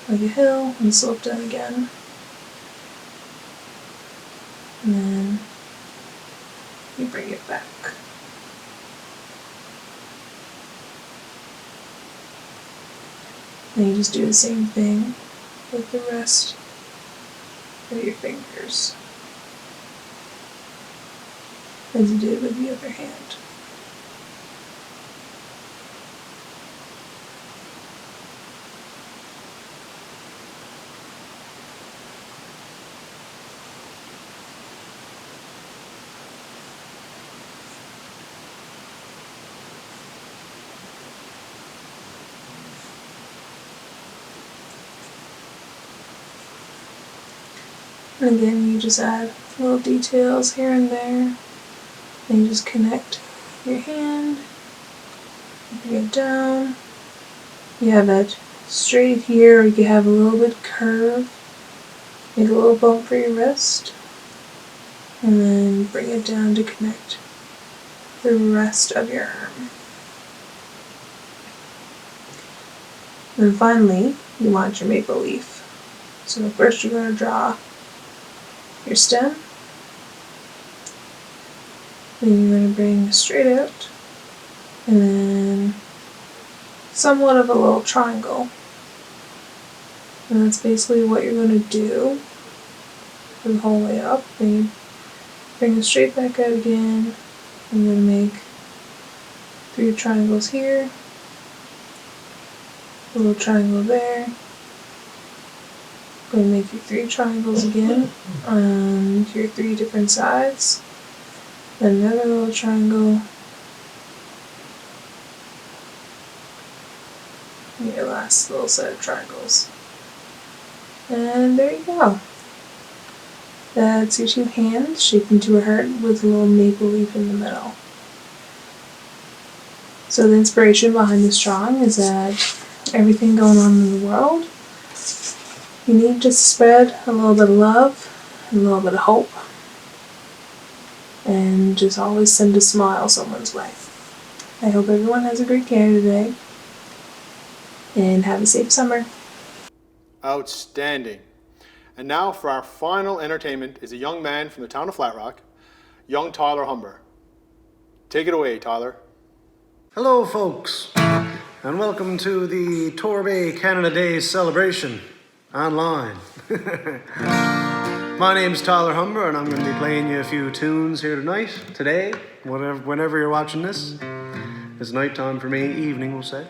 like a hill, and slope down again. And then you bring it back. And you just do the same thing with the rest of your fingers as you did with the other hand. And again, you just add little details here and there. And you just connect your hand, bring it down. You have that straight here, or you can have a little bit curve. Make a little bump for your wrist. And then bring it down to connect the rest of your arm. And then finally, you want your maple leaf. So first you're going to draw your stem. Then you're going to bring straight out, and then somewhat of a little triangle. And that's basically what you're going to do for the whole way up. Then you bring it straight back out again. I'm going to make 3 triangles here, a little triangle there. I'm going to make you 3 triangles again on your 3 different sides. Then another little triangle. And your last little set of triangles. And there you go. That's your 2 hands shaped into a heart with a little maple leaf in the middle. So the inspiration behind this drawing is that everything going on in the world, you need to spread a little bit of love and a little bit of hope. And just always send a smile someone's way. I hope everyone has a great Canada Day, and have a safe summer. Outstanding. And now for our final entertainment is a young man from the town of Flat Rock, young Tyler Humber. Take it away, Tyler. Hello, folks, and welcome to the Torbay Canada Day celebration online. My name's Tyler Humber, and I'm going to be playing you a few tunes here tonight, today, whenever you're watching this. It's nighttime for me, evening we'll say.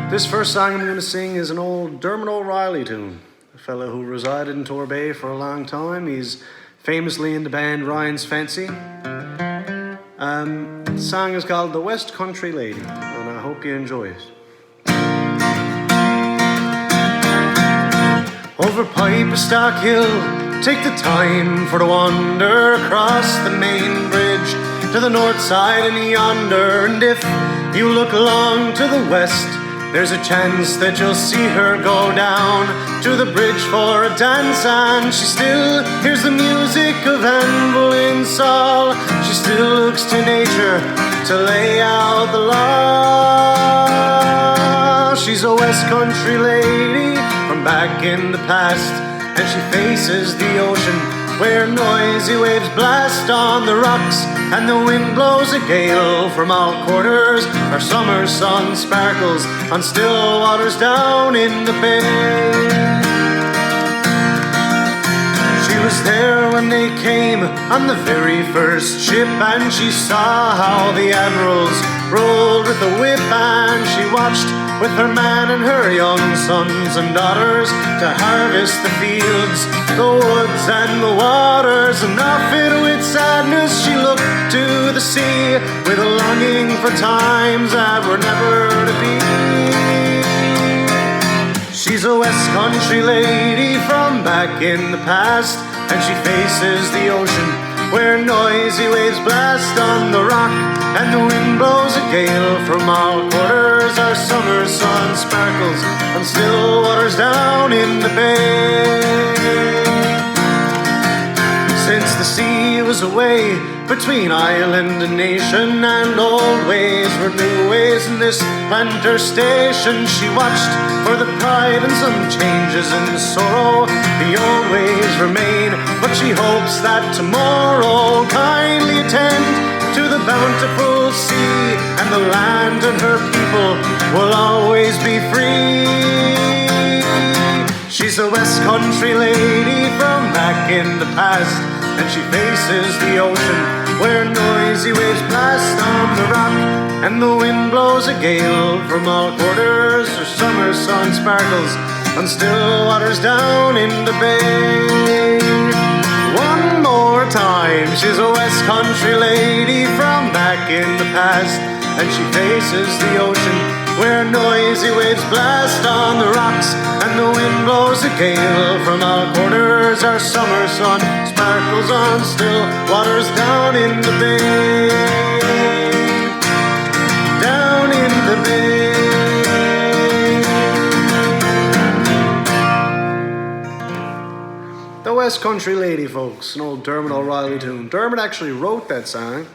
This first song I'm going to sing is an old Dermot O'Reilly tune. A fellow who resided in Torbay for a long time. He's famously in the band Ryan's Fancy. The song is called The West Country Lady, and I hope you enjoy it. Over Piperstock Hill, take the time for the wander across the main bridge to the north side and yonder. And if you look along to the west, there's a chance that you'll see her go down to the bridge for a dance. And she still hears the music of anvil in Saul. She still looks to nature to lay out the law. She's a West Country lady from back in the past, and she faces the ocean where noisy waves blast on the rocks and the wind blows a gale from all quarters. Her summer sun sparkles on still waters down in the bay. She was there when they came on the very first ship, and she saw how the admirals rolled with a whip, and she watched with her man and her young sons and daughters to harvest the fields, the woods and the waters. And often with sadness she looked to the sea, with a longing for times that were never to be. She's a West Country lady from back in the past, and she faces the ocean where noisy waves blast on the rock and the wind blows a gale from all quarters. Our summer sun sparkles on still waters down in the bay. Since the sea was away between island and nation, and old ways were new ways in this planter station, she watched for the pride and some changes in sorrow. The old ways remain, but she hopes that tomorrow will kindly attend to the bountiful sea, and the land and her people will always be free. She's a West Country lady from back in the past, and she faces the ocean where noisy waves blast on the rock and the wind blows a gale from all quarters. Her summer sun sparkles on still waters down in the bay. One more time, she's a West Country lady from back in the past, and she faces the ocean where noisy waves blast on the rocks and the wind blows a gale from all quarters. Our summer sun sparkles on still waters down in the bay. Down in the bay. The West Country Lady, folks, an old Dermot O'Reilly tune. Dermot actually wrote that song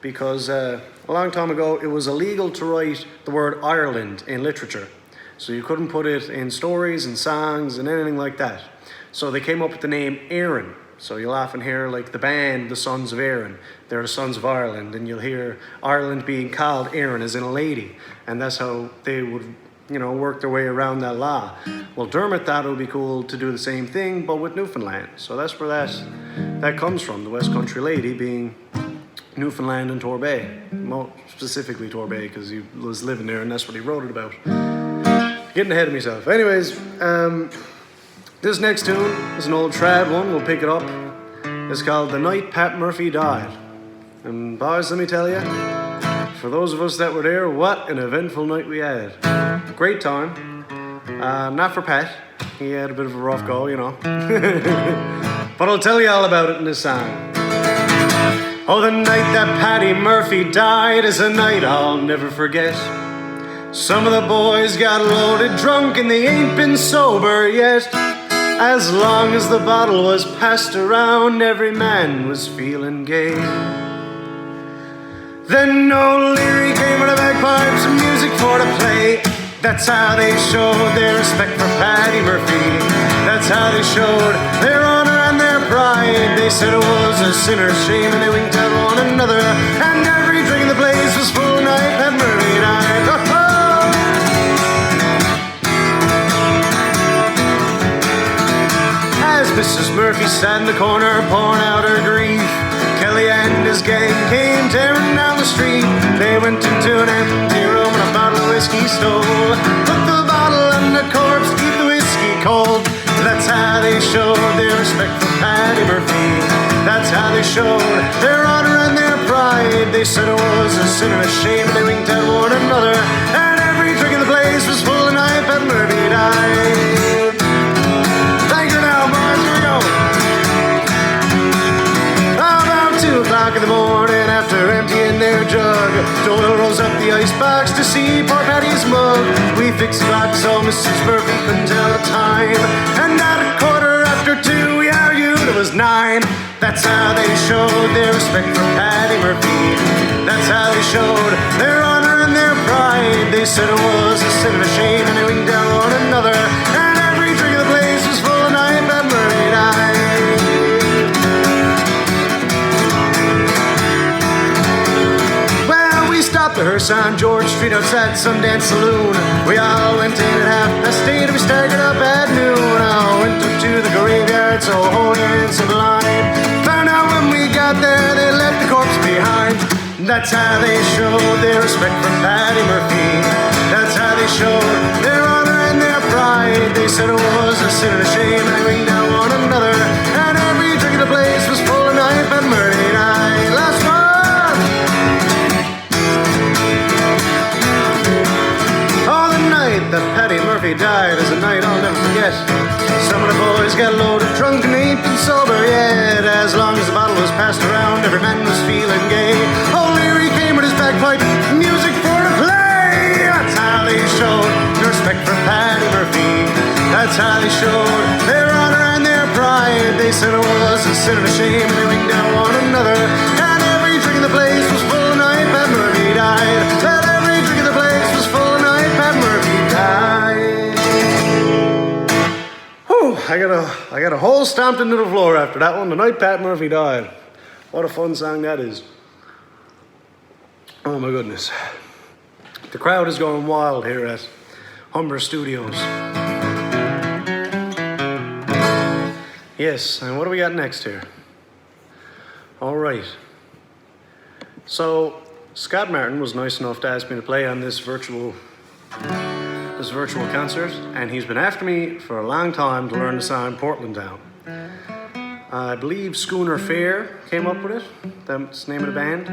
because a long time ago it was illegal to write the word Ireland in literature. So you couldn't put it in stories and songs and anything like that. So they came up with the name Aaron. So you'll often hear like the band, the Sons of Aaron. They're the Sons of Ireland, and you'll hear Ireland being called Aaron as in a lady. And that's how they would, work their way around that law. Well, Dermot thought it would be cool to do the same thing, but with Newfoundland. So that's where that comes from, the West Country Lady being Newfoundland and Torbay. More specifically Torbay, because he was living there and that's what he wrote it about. Getting ahead of myself. Anyways, this next tune is an old trad one. We'll pick it up. It's called The Night Pat Murphy Died. And boys, let me tell you, for those of us that were there, what an eventful night we had. Great time. Not for Pat. He had a bit of a rough go, But I'll tell you all about it in this song. Oh, the night that Paddy Murphy died is a night I'll never forget. Some of the boys got loaded drunk and they ain't been sober yet. As long as the bottle was passed around, every man was feeling gay. Then O'Leary came with the bagpipes and music for to play. That's how they showed their respect for Paddy Murphy. That's how they showed their honor and their pride. They said it was a sinner's shame and they winked at one another. And every drink in the place was full night Pat Murphy died. Oh-ho! As Mrs. Murphy sat in the corner pouring out her grief, Kelly and his gang came tearing down the street. They went into an empty room and a bottle of whiskey stole. Put the bottle on the corpse, keep the whiskey cold. That's how they showed their respect for Paddy Murphy. That's how they showed their honor and their pride. They said it was a sin and a shame, and they winked at one another. And every drink in the place was full of night, Paddy Murphy died. Thank you now, boys. Here we go. About 2 o'clock in the morning, after emptying their jug, Doyle rolls up the icebox to see poor Paddy's mug. We fixed the clock so Mrs. Murphy couldn't tell the time. And at 2:15, we argued it was 9. That's how they showed their respect for Paddy Murphy. That's how they showed their honor and their pride. They said it was a sin and a shame, and they winked down one another. And every drink of the place was full of night, Paddy Murphy died. Well, we stopped the hearse on George Street outside Sundance Saloon. We all went in at 8:30 and we staggered up at noon. I went up to the graveyard so holy and sublime. Found out when we got there they left the corpse behind. That's how they showed their respect for Paddy Murphy. That's how they showed their honor and their pride. They said it was a sin and a shame, and they winked down one another. And every drink of the place was full of night, Paddy Murphy died. Last one! Oh, the night that Paddy Murphy died is a night I'll never forget. Some of the boys got loaded, drunk and ain't been sober yet. As long as the bottle was passed around, every man was feeling gay. O'Leary came with his bagpipe, music for to play. That's how they showed their respect for Paddy Murphy. That's how they showed their honor and their pride. They said it was a sin and a shame, and they winked down one another. And every drink in the place was full of night, Paddy Murphy died. Said every drink in the place was full of night, Paddy Murphy died. I got a hole stamped into the floor after that one. The night Pat Murphy died. What a fun song that is. Oh my goodness. The crowd is going wild here at Humber Studios. Yes, and what do we got next here? All right. So, Scott Martin was nice enough to ask me to play on this virtual concert, and he's been after me for a long time to learn the song Portland Town. I believe Schooner Fair came up with it. That's the name of the band.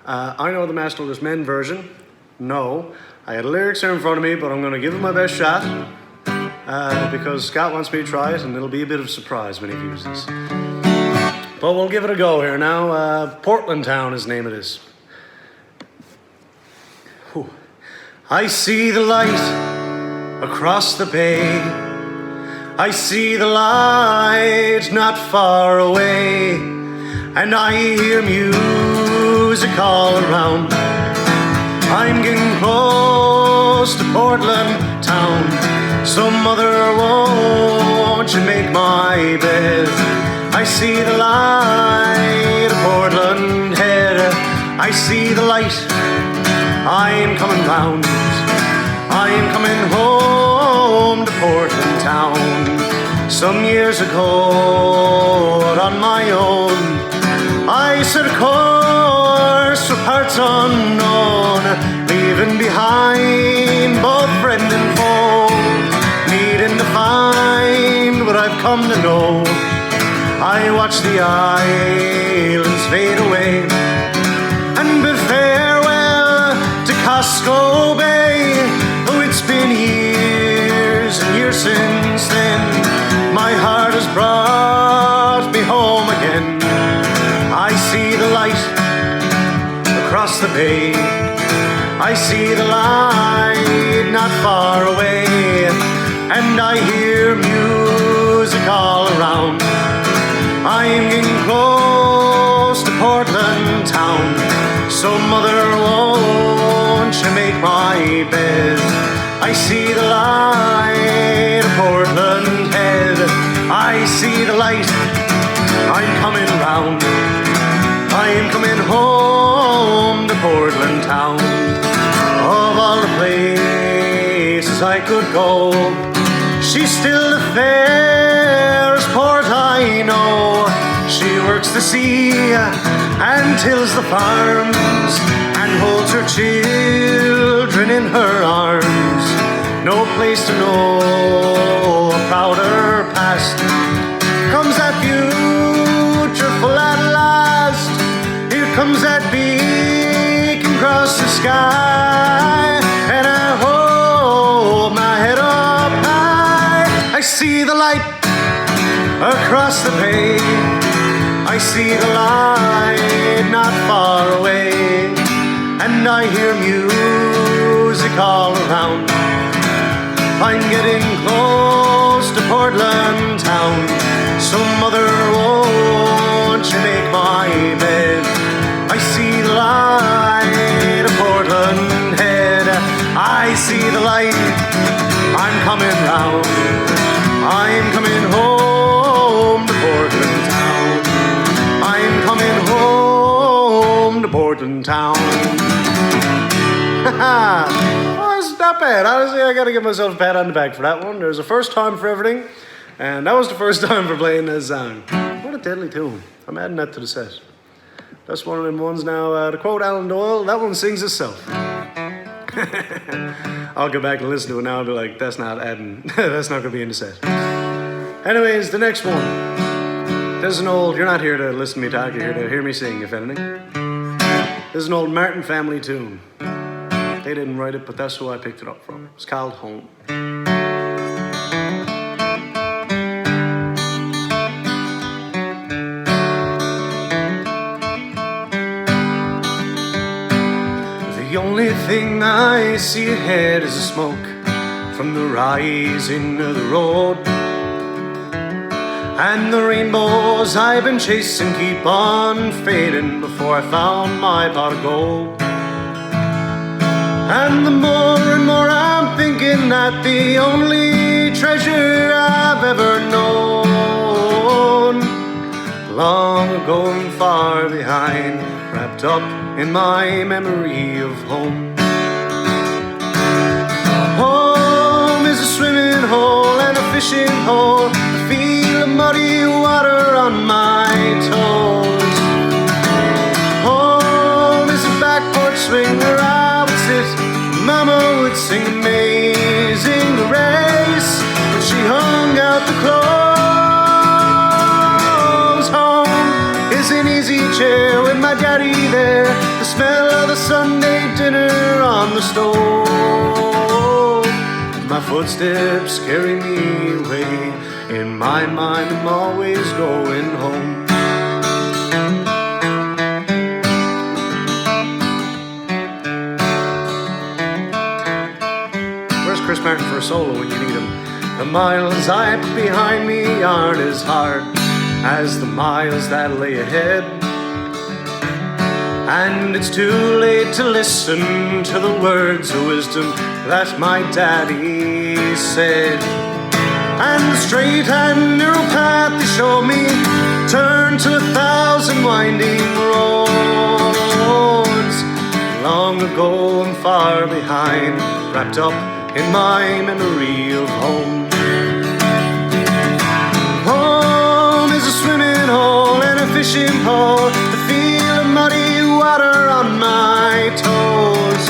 I know the Masterless Men version. No, I had the lyrics here in front of me, but I'm going to give it my best shot because Scott wants me to try it, and it'll be a bit of a surprise when he hears this. But we'll give it a go here now. Portland Town is the name of this. Whew. I see the light across the bay. I see the light not far away. And I hear music all around. I'm getting close to Portland Town. So mother, won't you make my bed? I see the light of Portland Head. I see the light. I'm coming round. I'm coming home to Portland Town. Some years ago, out on my own, I set a course for parts unknown, leaving behind both friend and foe, needing to find what I've come to know. I watch the islands fade away and bid farewell to Costco Bay. Though it's been years and years since then, my heart has brought me home again. I see the light across the bay. I see the light not far away, and I hear music all around. I'm getting close to Portland Town. So mother, won't you make my bed? I see the light of Portland Head. I see the light. I'm coming round. I'm coming home to Portland Town. Of all the places I could go, she's still the fairest port I know. She works works the sea and tills the farms and holds her children in her arms. No place to know a prouder past. Comes that beautiful at last. Here comes that beacon across the sky, and I hold my head up high. I see the light across the bay. I see the light not far away, and I hear music all around. I'm getting close to Portland town. So mother, won't you make my bed? I see the light of Portland Head. I see the light. I'm coming round. I'm coming home to Portland town. I'm coming home to Portland town. Oh, it's not bad. Honestly, I gotta give myself a pat on the back for that one. There's a first time for everything, and that was the first time for playing this song. What a deadly tune. I'm adding that to the set. That's one of them ones now, to quote Alan Doyle, that one sings itself. I'll go back and listen to it now and be like, that's not adding, that's not gonna be in the set. Anyways, the next one. This is an old, you're not here to listen to me talk, you're here to hear me sing, if anything. This is an old Martin family tune. They didn't write it, but that's who I picked it up from. It's called Home. The only thing I see ahead is the smoke from the rising of the road. And the rainbows I've been chasing keep on fading before I found my pot of gold. And the more and more I'm thinking that the only treasure I've ever known, long ago and far behind, wrapped up in my memory of home. Home is a swimming hole and a fishing hole. I feel the muddy water on my toes. Home is a back porch swing where I would sit. Mama would sing Amazing Grace when she hung out the clothes. Home is an easy chair with my daddy there, the smell of the Sunday dinner on the stove. My footsteps carry me away. In my mind I'm always going home. Chris Martin for a solo when you need him. The miles I put behind me aren't as hard as the miles that lay ahead. And it's too late to listen to the words of wisdom that my daddy said. And the straight and narrow path they showed me turned to 1,000 winding roads. Long ago and far behind, wrapped up in my memory of home. Home is a swimming hole and a fishing hole. The feel of muddy water on my toes.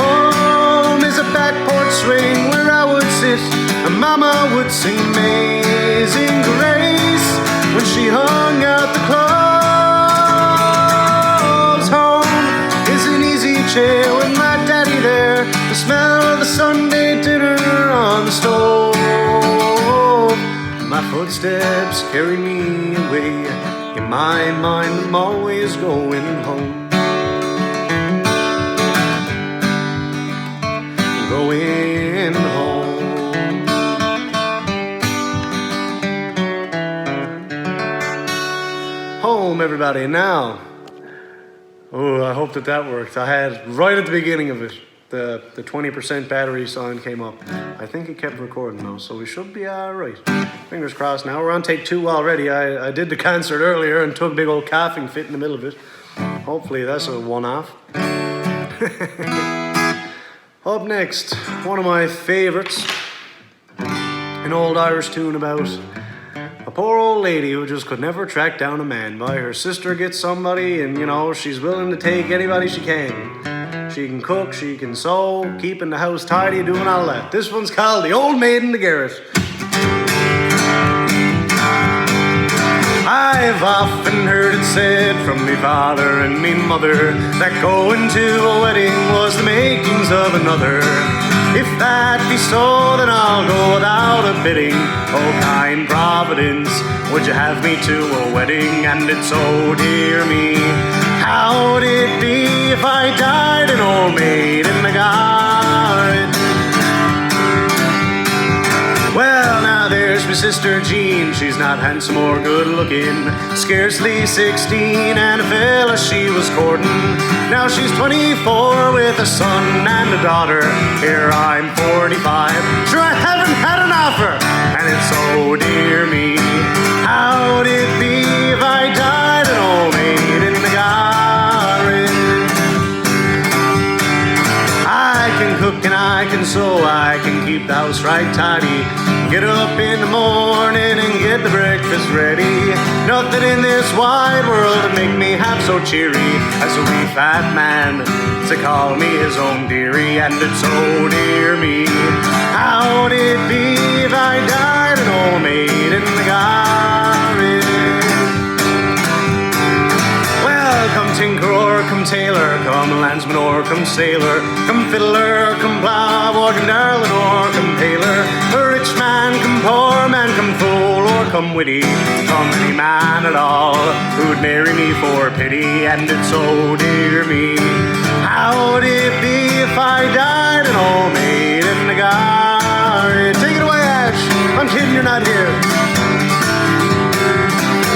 Home is a back porch swing where I would sit and Mama would sing Amazing Grace when she hung out the clothes. Home is an easy chair with my daddy there, the smell of the Sunday dinner on the stove. My footsteps carry me away. In my mind I'm always going home. Going home. Home, everybody, now. Oh, I hope that worked. I had, right at the beginning of it, the 20% battery sign came up. I think it kept recording though, so we should be alright. Fingers crossed now. We're on take 2 already. I did the concert earlier and took a big old coughing fit in the middle of it. Hopefully that's a one-off. Up next, one of my favourites. An old Irish tune about a poor old lady who just could never track down a man. Why, her sister gets somebody and, you know, she's willing to take anybody she can. She can cook, she can sew, keeping the house tidy, doing all that. This one's called The Old Maid in the Garret. I've often heard it said from me father and me mother that going to a wedding was the makings of another. If that be so, then I'll go without a bidding. Oh, kind Providence, would you have me to a wedding? And it's oh dear me, how'd it be if I died an old maid in the garret? Well, now there's my sister Jean. She's not handsome or good looking, scarcely 16, and a fella she was courting. Now she's 24 with a son and a daughter. Here I'm 45, sure I haven't had an offer. And it's oh dear me, how'd it be if I died an old maid in the garret? I can cook and I can sew, I can keep the house right tidy, get up in the morning and get the breakfast ready. Nothing in this wide world would make me half so cheery as a wee fat man to call me his own dearie. And it's oh dear me, how'd it be if I died an old maid in the garret? Well, come tinker or come tailor, come landsman or come sailor, come fiddler or come plough, or come darling or come paler, a rich man, come poor man, come fool or come witty, come any man at all who'd marry me for pity. And it's oh dear me, how'd it be if I died an old maid in the garret? Take it away, Ash. I'm kidding, you're not here.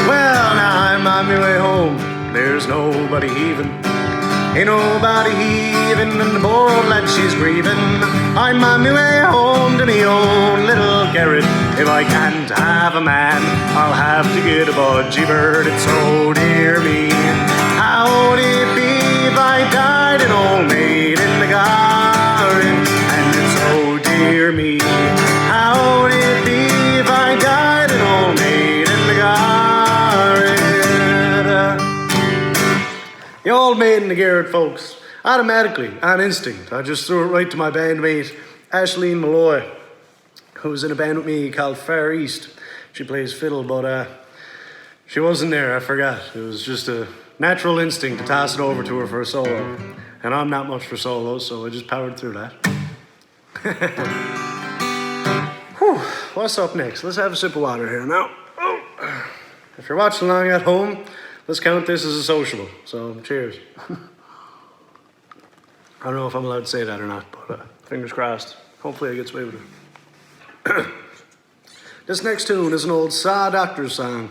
Well, now I'm on my way home. There's nobody heaving, ain't nobody heaving, and the poor old lad she's grieving. I'm on my way home to me own little garret. If I can't have a man, I'll have to get a budgie bird. It's oh dear me, how'd it be if I died an old maid in the garret? And it's oh dear me, how'd it be if I died an old maid in the garret? The Old Maid in the Garret, folks. Automatically, on instinct, I just threw it right to my bandmate, Ashleen Molloy, who's in a band with me called Far East. She plays fiddle, but she wasn't there, I forgot. It was just a natural instinct to toss it over to her for a solo. And I'm not much for solos, so I just powered through that. Whew, what's up next? Let's have a sip of water here now. Oh. If you're watching along at home, let's count this as a sociable. So, cheers. I don't know if I'm allowed to say that or not, but fingers crossed. Hopefully I get away with it. This next tune is an old Saw Doctors song.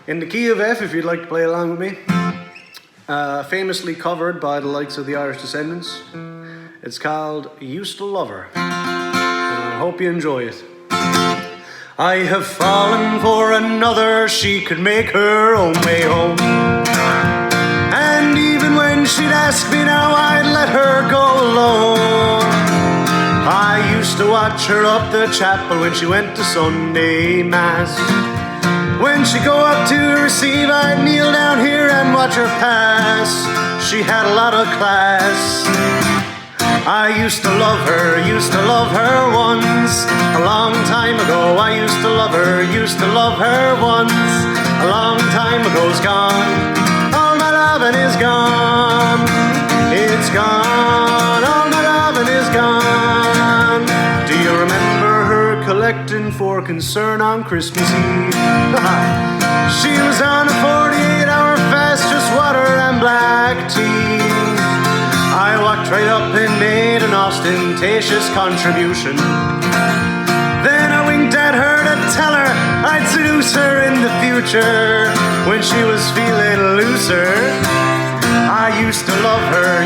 In the key of F, if you'd like to play along with me. Famously covered by the likes of the Irish Descendants. It's called Used to Love Her. And I hope you enjoy it. I have fallen for another, she could make her own way home. And even when she'd ask me now, I'd let her go alone. I used to watch her up the chapel when she went to Sunday Mass. When she'd go up to receive, I'd kneel down here and watch her pass. She had a lot of class. I used to love her once, a long time ago. I used to love her once, a long time ago's gone. All my loving is gone, it's gone, all my loving is gone. Do you remember her collecting for concern on Christmas Eve? She was on a 48-hour fast, just water and black tea. I walked right up and made an ostentatious contribution. Then I winked at her to tell her I'd seduce her in the future when she was feeling looser. I used to love her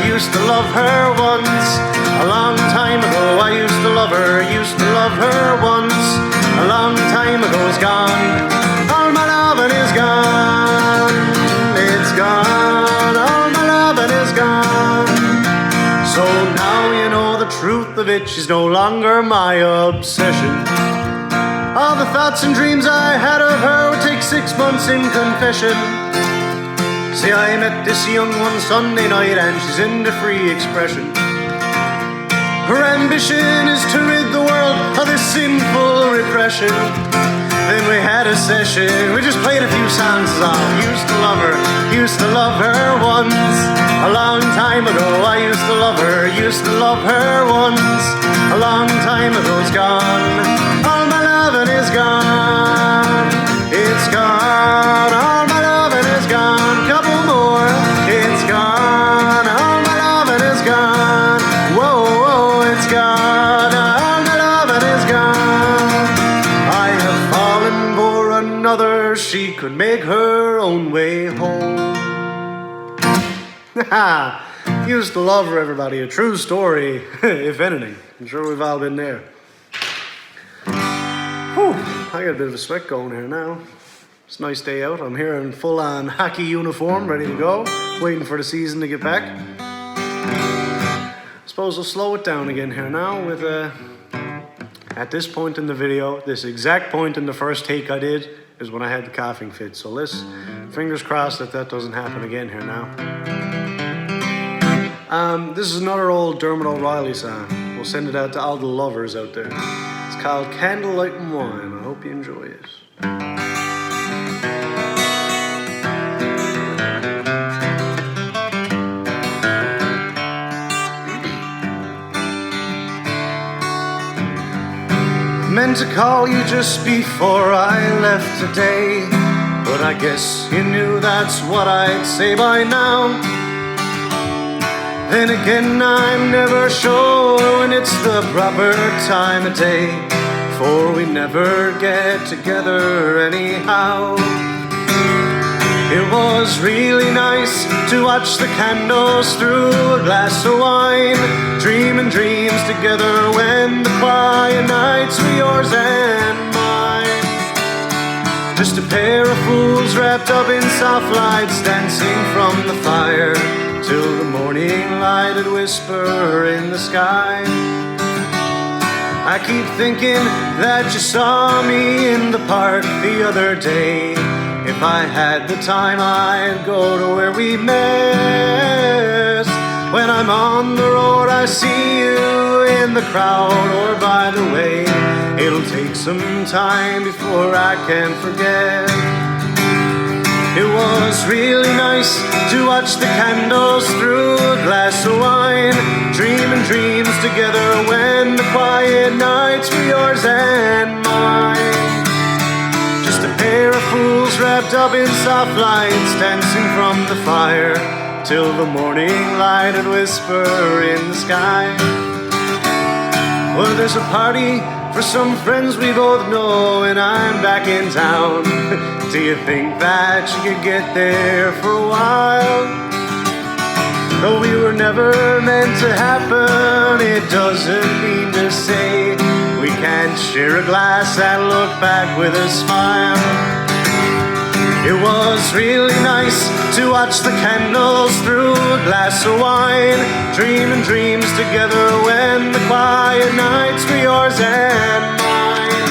once, a long time ago. I used to love her once, a long time ago's gone. All my loving is gone, it's gone, all my loving is gone. So now you know the truth of it, she's no longer my obsession. All the thoughts and dreams I had of her would take 6 months in confession. See, I met this young one Sunday night and she's into free expression. Her ambition is to rid the world of this sinful repression. Then we had a session, we just played a few songs. I used to love her once. A long time ago, I used to love her once. A long time ago's gone, all my loving is gone. It's gone, all my loving is gone. Couple more, it's gone, all my loving is gone. Whoa, whoa, it's gone, all my loving is gone. I have fallen for another, she could make her own way home. Used to love her, everybody. A true story, if anything. I'm sure we've all been there. Whew, I got a bit of a sweat going here now. It's a nice day out. I'm here in full-on hockey uniform, ready to go, waiting for the season to get back. Suppose I'll slow it down again here now with at this point in the video, this exact point in the first take I did is when I had the coughing fit. So let's, fingers crossed that doesn't happen again here now. This is another old Dermot O'Reilly song. We'll send it out to all the lovers out there. It's called Candlelight and Wine. I hope you enjoy it. Meant to call you just before I left today, but I guess you knew that's what I'd say by now. Then again, I'm never sure when it's the proper time of day, for we never get together anyhow. It was really nice to watch the candles through a glass of wine, dreaming dreams together when the quiet nights were yours and mine. Just a pair of fools wrapped up in soft lights, dancing from the fire till the morning light would whisper in the sky. I keep thinking that you saw me in the park the other day. If I had the time, I'd go to where we met. When I'm on the road, I see you in the crowd or by the way. It'll take some time before I can forget. It was really nice to watch the candles through a glass of wine, dreaming dreams together when the quiet nights were yours and mine. Just a pair of fools wrapped up in soft lights, dancing from the fire till the morning light would whisper in the sky. Well, there's a party for some friends we both know, and I'm back in town. Do you think that you could get there for a while? Though we were never meant to happen, it doesn't mean to say we can't share a glass and look back with a smile. It was really nice to watch the candles through a glass of wine, dreaming dreams together when the quiet nights were yours and mine.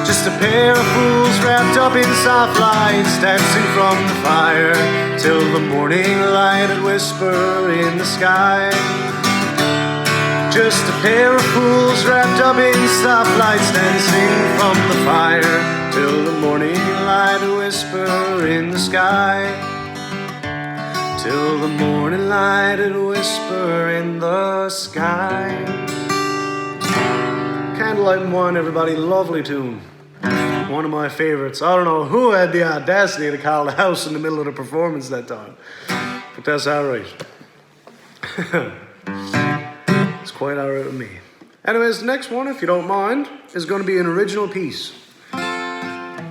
Just a pair of fools wrapped up in soft lights, dancing from the fire till the morning light would whisper in the sky. Just a pair of fools wrapped up in soft lights, dancing from the fire till the morning light would whisper in the sky. Till the morning light would whisper in the sky. Candlelight and Wine, everybody, lovely tune. One of my favorites. I don't know who had the audacity to call the house in the middle of the performance that time, but that's alright. It's quite alright with me. Anyways, the next one, if you don't mind, is going to be an original piece.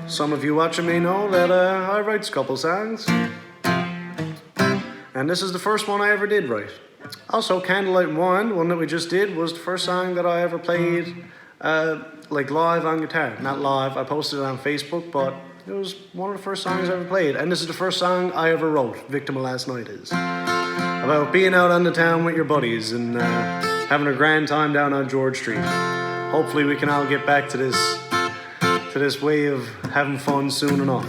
Some of you watching may know that I write a couple songs, and this is the first one I ever did write. Also, Candlelight and Wine, the one that we just did, was the first song that I ever played like live on guitar. Not live, I posted it on Facebook, but it was one of the first songs I ever played. And this is the first song I ever wrote, Victim of Last Night is. About being out on the town with your buddies and having a grand time down on George Street. Hopefully we can all get back to this to this way of having fun soon enough.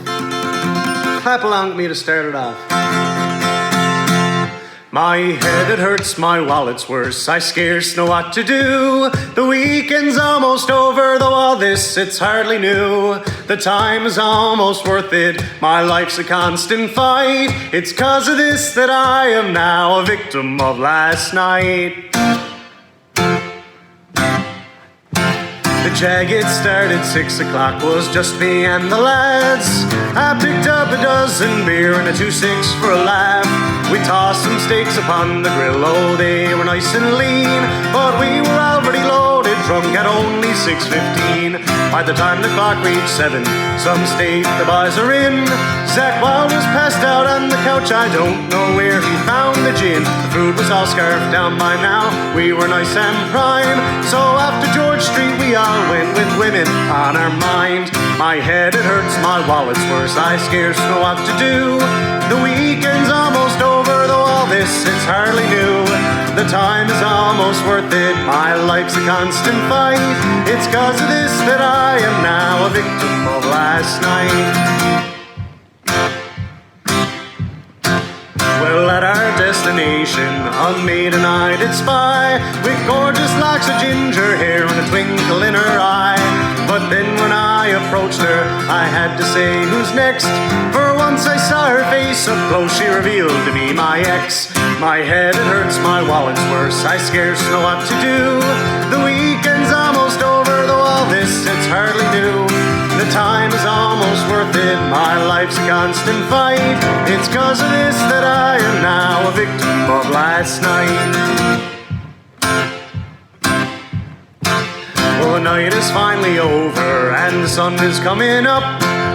Clap along with me to start it off. My head it hurts, my wallet's worse, I scarce know what to do. The weekend's almost over, though all this it's hardly new. The time is almost worth it, my life's a constant fight. It's 'cause of this that I am now a victim of last night. The jag it started 6 o'clock, was just me and the lads. I picked up a dozen beer and a 2-6 for a laugh. We tossed some steaks upon the grill, oh they were nice and lean. But we were already loaded, drunk at only 6:15. By the time the clock reached 7, some state the boys are in. Zach Wild was passed out on the couch, I don't know where he found the gin. The food was all scarfed down by now, we were nice and prime. So after George Street we all went with women on our mind. My head it hurts, my wallet's worse, I scarce know what to do. The weekend's almost over, though all this it's hardly new. The time is almost worth it, my life's a constant fight. It's 'cause of this that I am now a victim of last night. Well, at our destination, unmade and I did spy, with gorgeous locks of ginger hair and a twinkle in her eye. But then when I approached her, I had to say, who's next? For once I saw her face up close, she revealed to me my ex. My head it hurts, my wallet's worse, I scarce know what to do. The weekend's almost over, though all this it's hardly new. The time is almost worth it, my life's a constant fight. It's 'cause of this that I am now a victim of last night. Well, the night is finally over and the sun is coming up.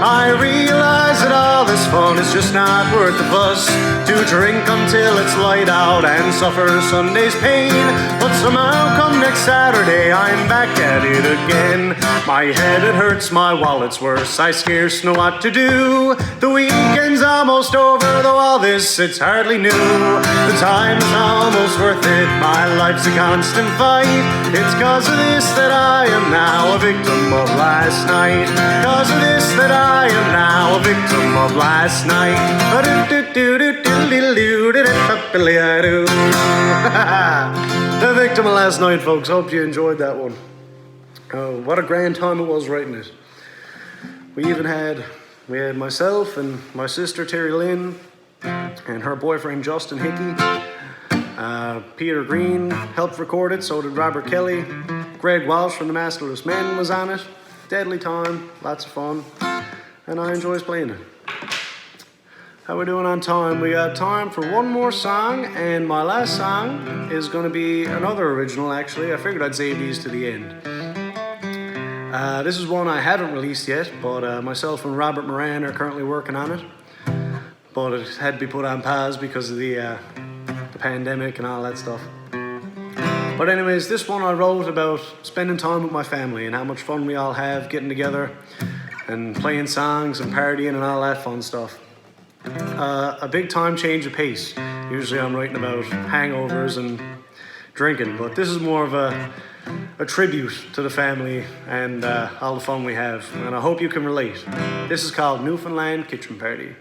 I realize that all this fun is just not worth the fuss. To drink until it's light out and suffer Sunday's pain. But somehow come next Saturday I'm back at it again. My head it hurts, my wallet's worse, I scarce know what to do. The weekend's almost over, though all this it's hardly new. The time is almost worth it, my life's a constant fight. It's 'cause of this that I am now a victim of last night. 'Cause of this that I am now a victim of last night. The victim of last night, folks. Hope you enjoyed that one. What a grand time it was writing it. We had myself and my sister Terry Lynn and her boyfriend Justin Hickey. Peter Green helped record it, so did Robert Kelly. Greg Walsh from the Masterless Men was on it. Deadly time, lots of fun, and I enjoys playing it. How we doing on time? We got time for one more song, and my last song is going to be another original, actually. I figured I'd save these to the end. This is one I haven't released yet, but myself and Robert Moran are currently working on it. But it had to be put on pause because of the pandemic and all that stuff. But anyways, this one I wrote about spending time with my family and how much fun we all have getting together and playing songs and partying and all that fun stuff. A big time change of pace. Usually I'm writing about hangovers and drinking, but this is more of a tribute to the family and all the fun we have, and I hope you can relate. This is called Newfoundland Kitchen Party.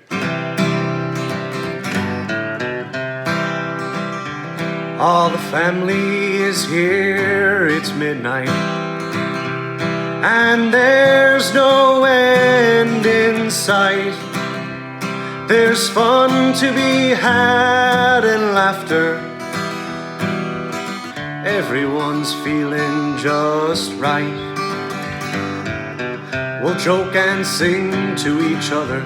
All the family is here, it's midnight, and there's no end in sight. There's fun to be had and laughter. Everyone's feeling just right. We'll joke and sing to each other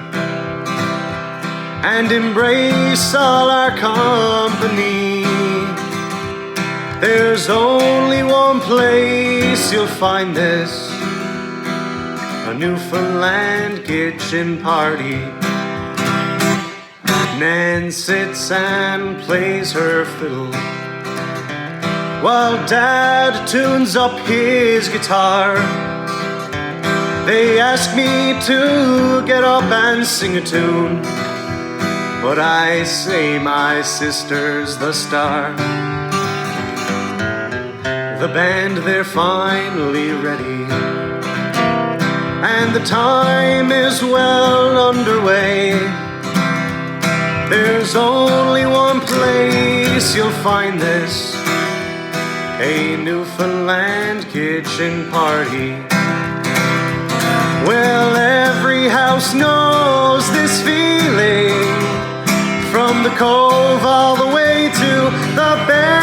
and embrace all our company. There's only one place you'll find this, a Newfoundland kitchen party. Nan sits and plays her fiddle while Dad tunes up his guitar. They ask me to get up and sing a tune, but I say my sister's the star. The band, they're finally ready, and the time is well underway. There's only one place you'll find this, a Newfoundland kitchen party. Well, every house knows this feeling, from the cove all the way to the bay,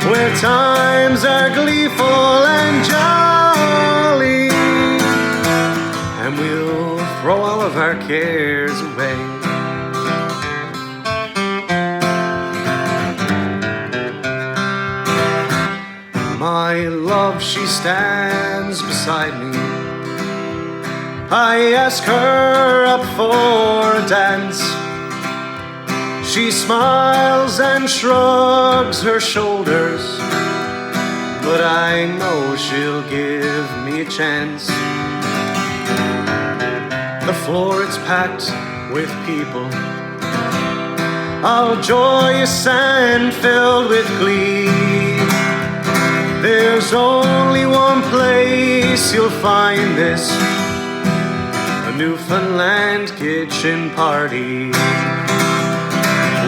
where times are gleeful and jolly, and we'll throw all of our cares away. My love, she stands beside me. I ask her up for a dance. She smiles and shrugs her shoulders, but I know she'll give me a chance. The floor, it's packed with people, all joyous and filled with glee. There's only one place you'll find this, a Newfoundland kitchen party.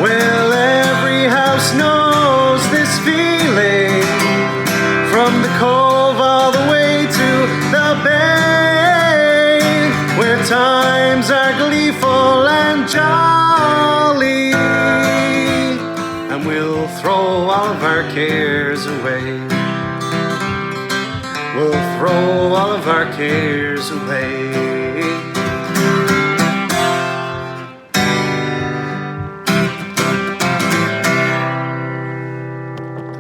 Well, every house knows this feeling, from the cove all the way to the bay, where times are gleeful and jolly, and we'll throw all of our cares away. We'll throw all of our cares away.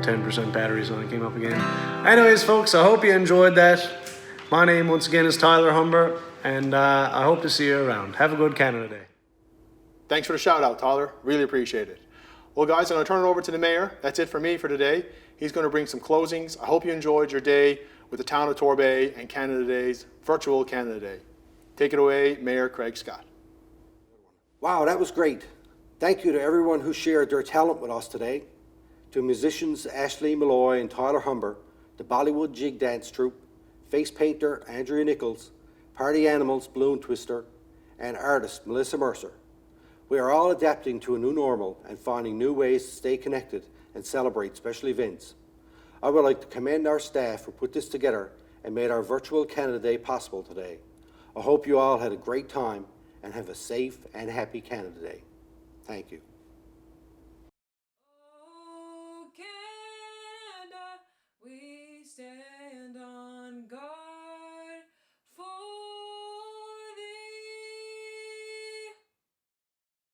10% batteries only came up again. Anyways, folks, I hope you enjoyed that. My name once again is Tyler Humber, and I hope to see you around. Have a good Canada Day. Thanks for the shout out, Tyler. Really appreciate it. Well, guys, I'm going to turn it over to the mayor. That's it for me for today. He's going to bring some closings. I hope you enjoyed your day with the town of Torbay and Canada Day's virtual Canada Day. Take it away, Mayor Craig Scott. Wow, that was great. Thank you to everyone who shared their talent with us today. To musicians Ashleen Molloy and Tyler Humber, the Bollywood Jig dance troupe, face painter Andrea Nichols, party animals Balloon Twister, and artist Melissa Mercer. We are all adapting to a new normal and finding new ways to stay connected and celebrate special events. I would like to commend our staff who put this together and made our virtual Canada Day possible today. I hope you all had a great time and have a safe and happy Canada Day. Thank you.